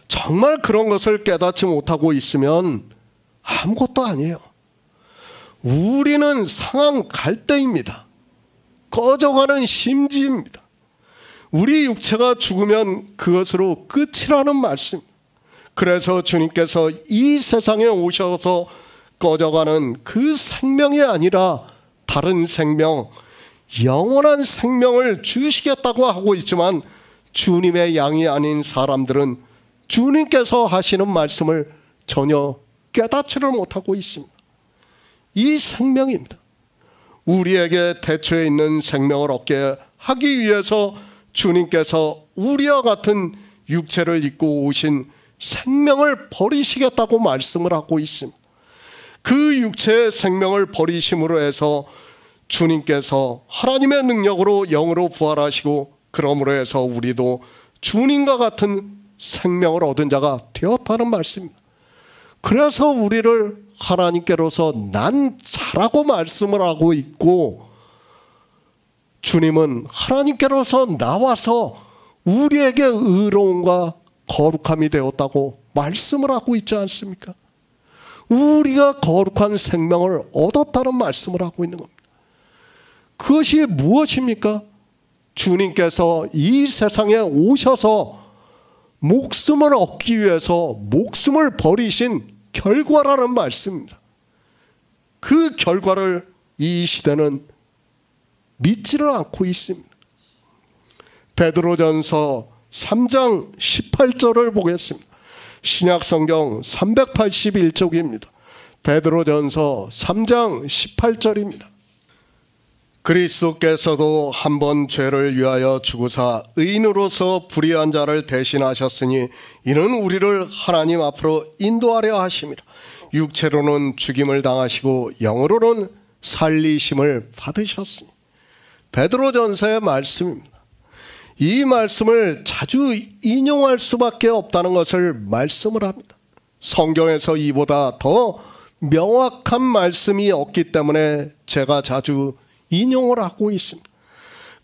정말 그런 것을 깨닫지 못하고 있으면 아무것도 아니에요. 우리는 상한 갈대입니다. 꺼져가는 심지입니다. 우리 육체가 죽으면 그것으로 끝이라는 말씀. 그래서 주님께서 이 세상에 오셔서 꺼져가는 그 생명이 아니라 다른 생명, 영원한 생명을 주시겠다고 하고 있지만 주님의 양이 아닌 사람들은 주님께서 하시는 말씀을 전혀 깨닫지를 못하고 있습니다. 이 생명입니다. 우리에게 대초에 있는 생명을 얻게 하기 위해서 주님께서 우리와 같은 육체를 입고 오신 생명을 버리시겠다고 말씀을 하고 있습니다. 그 육체의 생명을 버리심으로 해서 주님께서 하나님의 능력으로 영으로 부활하시고 그러므로 해서 우리도 주님과 같은 생명을 얻은 자가 되었다는 말씀입니다. 그래서 우리를 하나님께로서 난 자라고 말씀을 하고 있고 주님은 하나님께로서 나와서 우리에게 의로움과 거룩함이 되었다고 말씀을 하고 있지 않습니까? 우리가 거룩한 생명을 얻었다는 말씀을 하고 있는 겁니다. 그것이 무엇입니까? 주님께서 이 세상에 오셔서 목숨을 얻기 위해서 목숨을 버리신 결과라는 말씀입니다. 그 결과를 이 시대는 믿지를 않고 있습니다. 베드로전서 3장 18절을 보겠습니다. 신약성경 381쪽입니다. 베드로전서 3장 18절입니다. 그리스도께서도 한 번 죄를 위하여 죽으사 의인으로서 불의한 자를 대신하셨으니 이는 우리를 하나님 앞으로 인도하려 하심이라. 육체로는 죽임을 당하시고 영으로는 살리심을 받으셨으니. 베드로전서의 말씀입니다. 이 말씀을 자주 인용할 수밖에 없다는 것을 말씀을 합니다. 성경에서 이보다 더 명확한 말씀이 없기 때문에 제가 자주 인용을 하고 있습니다.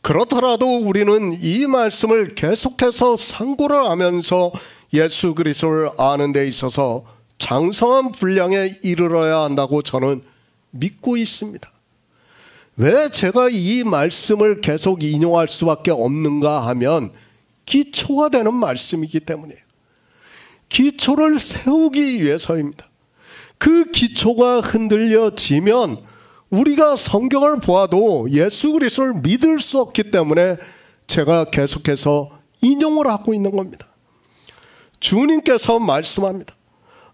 그렇더라도 우리는 이 말씀을 계속해서 상고를 하면서 예수 그리스도를 아는 데 있어서 장성한 분량에 이르러야 한다고 저는 믿고 있습니다. 왜 제가 이 말씀을 계속 인용할 수밖에 없는가 하면 기초가 되는 말씀이기 때문이에요. 기초를 세우기 위해서입니다. 그 기초가 흔들려지면 우리가 성경을 보아도 예수 그리스도를 믿을 수 없기 때문에 제가 계속해서 인용을 하고 있는 겁니다. 주님께서 말씀합니다.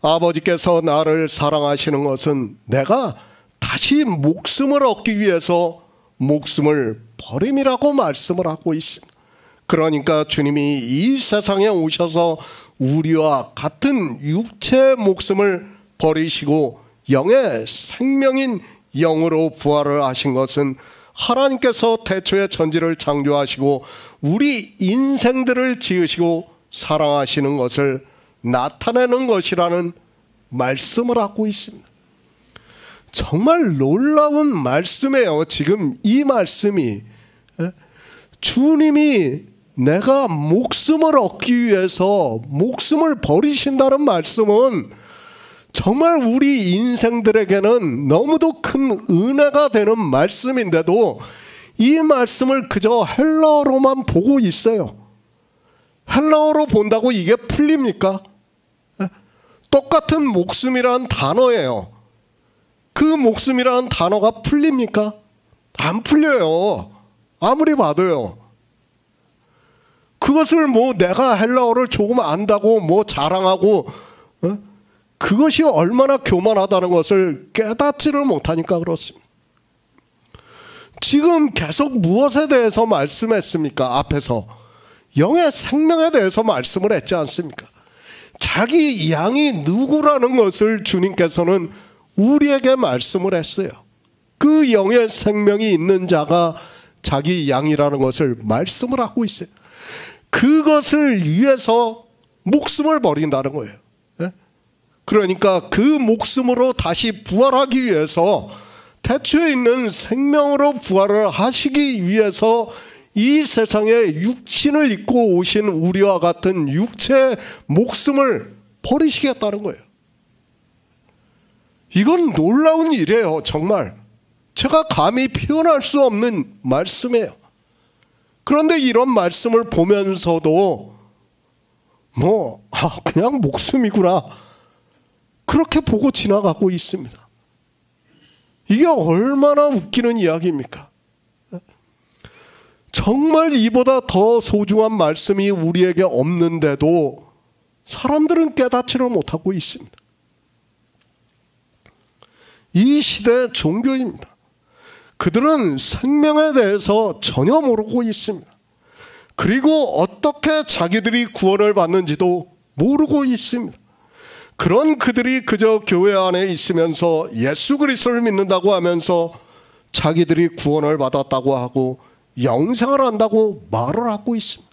아버지께서 나를 사랑하시는 것은 내가 다시 목숨을 얻기 위해서 목숨을 버림이라고 말씀을 하고 있습니다. 그러니까 주님이 이 세상에 오셔서 우리와 같은 육체의 목숨을 버리시고 영의 생명인 영으로 부활을 하신 것은 하나님께서 태초에 천지를 창조하시고 우리 인생들을 지으시고 사랑하시는 것을 나타내는 것이라는 말씀을 하고 있습니다. 정말 놀라운 말씀이에요. 지금 이 말씀이 주님이 내가 목숨을 얻기 위해서 목숨을 버리신다는 말씀은 정말 우리 인생들에게는 너무도 큰 은혜가 되는 말씀인데도 이 말씀을 그저 헬라어로만 보고 있어요. 헬라어로 본다고 이게 풀립니까? 똑같은 목숨이라는 단어예요. 그 목숨이라는 단어가 풀립니까? 안 풀려요. 아무리 봐도요. 그것을 뭐 내가 헬라어를 조금 안다고 뭐 자랑하고 그것이 얼마나 교만하다는 것을 깨닫지를 못하니까 그렇습니다. 지금 계속 무엇에 대해서 말씀했습니까? 앞에서 영의 생명에 대해서 말씀을 했지 않습니까? 자기 양이 누구라는 것을 주님께서는 우리에게 말씀을 했어요. 그 영의 생명이 있는 자가 자기 양이라는 것을 말씀을 하고 있어요. 그것을 위해서 목숨을 버린다는 거예요. 그러니까 그 목숨으로 다시 부활하기 위해서 태초에 있는 생명으로 부활을 하시기 위해서 이 세상에 육신을 입고 오신 우리와 같은 육체의 목숨을 버리시겠다는 거예요. 이건 놀라운 일이에요. 정말 제가 감히 표현할 수 없는 말씀이에요. 그런데 이런 말씀을 보면서도 그냥 목숨이구나, 그렇게 보고 지나가고 있습니다. 이게 얼마나 웃기는 이야기입니까? 정말 이보다 더 소중한 말씀이 우리에게 없는데도 사람들은 깨닫지를 못하고 있습니다. 이 시대의 종교입니다. 그들은 생명에 대해서 전혀 모르고 있습니다. 그리고 어떻게 자기들이 구원을 받는지도 모르고 있습니다. 그런 그들이 그저 교회 안에 있으면서 예수 그리스도를 믿는다고 하면서 자기들이 구원을 받았다고 하고 영생을 한다고 말을 하고 있습니다.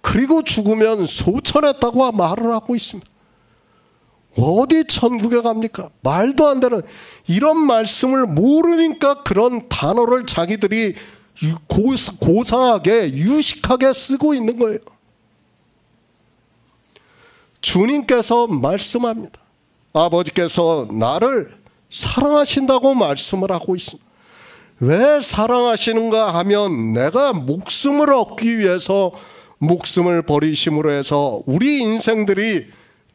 그리고 죽으면 소천했다고 말을 하고 있습니다. 어디 천국에 갑니까? 말도 안 되는 이런 말씀을 모르니까 그런 단어를 자기들이 고상하게 유식하게 쓰고 있는 거예요. 주님께서 말씀합니다. 아버지께서 나를 사랑하신다고 말씀을 하고 있습니다. 왜 사랑하시는가 하면 내가 목숨을 얻기 위해서 목숨을 버리심으로 해서 우리 인생들이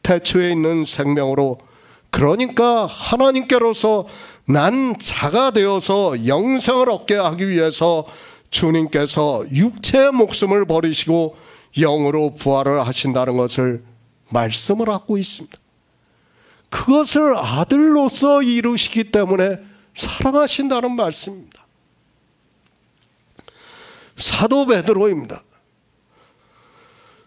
태초에 있는 생명으로, 그러니까 하나님께로서 난 자가 되어서 영생을 얻게 하기 위해서 주님께서 육체의 목숨을 버리시고 영으로 부활을 하신다는 것을 말씀을 하고 있습니다. 그것을 아들로서 이루시기 때문에 사랑하신다는 말씀입니다. 사도 베드로입니다.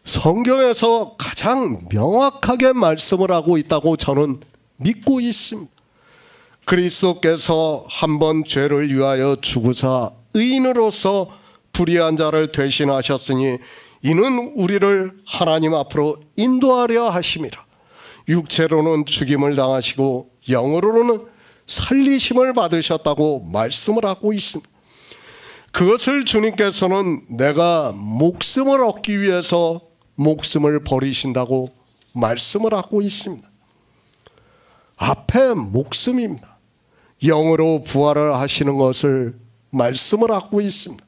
성경에서 가장 명확하게 말씀을 하고 있다고 저는 믿고 있습니다. 그리스도께서 한 번 죄를 위하여 죽으사 의인으로서 불의한 자를 대신하셨으니 이는 우리를 하나님 앞으로 인도하려 하심이라. 육체로는 죽임을 당하시고 영으로는 살리심을 받으셨다고 말씀을 하고 있습니다. 그것을 주님께서는 내가 목숨을 얻기 위해서 목숨을 버리신다고 말씀을 하고 있습니다. 앞에 목숨입니다. 영으로 부활을 하시는 것을 말씀을 하고 있습니다.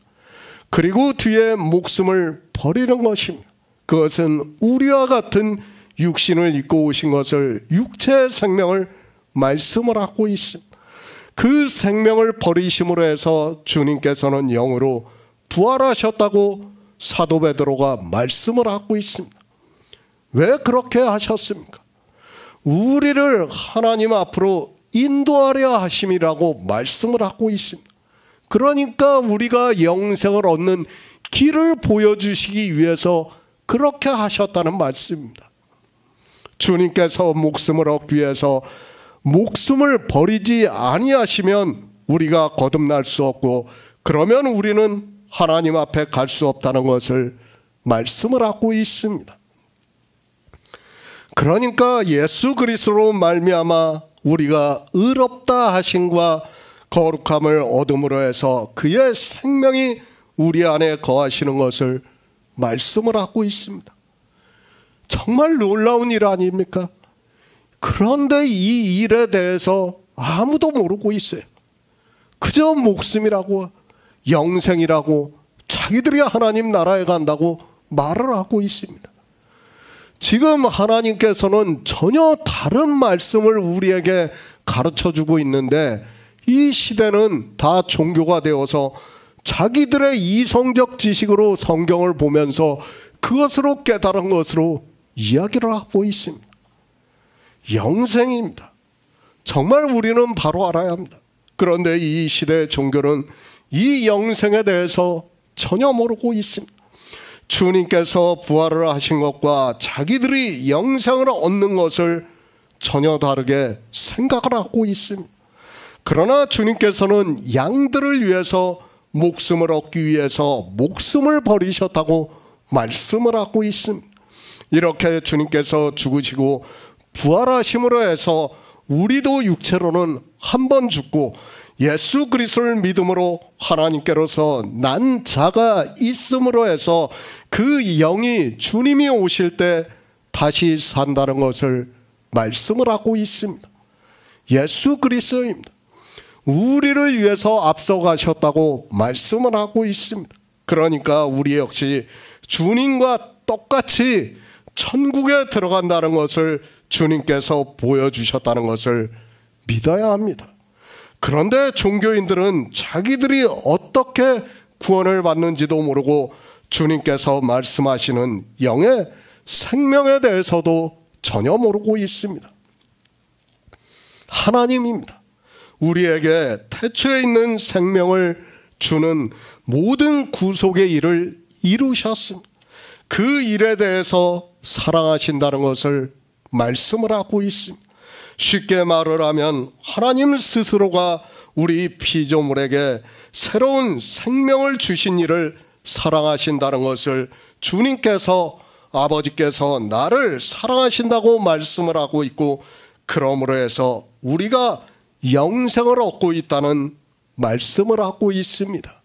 그리고 뒤에 목숨을 버리는 것입니다. 그것은 우리와 같은 육신을 입고 오신 것을, 육체의 생명을 말씀을 하고 있습니다. 그 생명을 버리심으로 해서 주님께서는 영으로 부활하셨다고 사도 베드로가 말씀을 하고 있습니다. 왜 그렇게 하셨습니까? 우리를 하나님 앞으로 인도하려 하심이라고 말씀을 하고 있습니다. 그러니까 우리가 영생을 얻는 길을 보여주시기 위해서 그렇게 하셨다는 말씀입니다. 주님께서 목숨을 얻기 위해서 목숨을 버리지 아니하시면 우리가 거듭날 수 없고, 그러면 우리는 하나님 앞에 갈 수 없다는 것을 말씀을 하고 있습니다. 그러니까 예수 그리스도로 말미암아 우리가 의롭다 하심과 거룩함을 얻음으로 해서 그의 생명이 우리 안에 거하시는 것을 말씀을 하고 있습니다. 정말 놀라운 일 아닙니까? 그런데 이 일에 대해서 아무도 모르고 있어요. 그저 목숨이라고, 영생이라고, 자기들이 하나님 나라에 간다고 말을 하고 있습니다. 지금 하나님께서는 전혀 다른 말씀을 우리에게 가르쳐주고 있는데, 이 시대는 다 종교가 되어서 자기들의 이성적 지식으로 성경을 보면서 그것으로 깨달은 것으로 이야기를 하고 있습니다. 영생입니다. 정말 우리는 바로 알아야 합니다. 그런데 이 시대의 종교는 이 영생에 대해서 전혀 모르고 있습니다. 주님께서 부활을 하신 것과 자기들이 영생을 얻는 것을 전혀 다르게 생각을 하고 있습니다. 그러나 주님께서는 양들을 위해서 목숨을 얻기 위해서 목숨을 버리셨다고 말씀을 하고 있습니다. 이렇게 주님께서 죽으시고 부활하심으로 해서 우리도 육체로는 한 번 죽고 예수 그리스도를 믿음으로 하나님께로서 난 자가 있음으로 해서 그 영이 주님이 오실 때 다시 산다는 것을 말씀을 하고 있습니다. 예수 그리스도입니다. 우리를 위해서 앞서가셨다고 말씀을 하고 있습니다. 그러니까 우리 역시 주님과 똑같이 천국에 들어간다는 것을 주님께서 보여주셨다는 것을 믿어야 합니다. 그런데 종교인들은 자기들이 어떻게 구원을 받는지도 모르고 주님께서 말씀하시는 영의 생명에 대해서도 전혀 모르고 있습니다. 하나님입니다. 우리에게 태초에 있는 생명을 주는 모든 구속의 일을 이루셨습니다. 그 일에 대해서 사랑하신다는 것을 말씀을 하고 있습니다. 쉽게 말을 하면 하나님 스스로가 우리 피조물에게 새로운 생명을 주신 일을 사랑하신다는 것을 주님께서 아버지께서 나를 사랑하신다고 말씀을 하고 있고, 그러므로 해서 우리가 영생을 얻고 있다는 말씀을 하고 있습니다.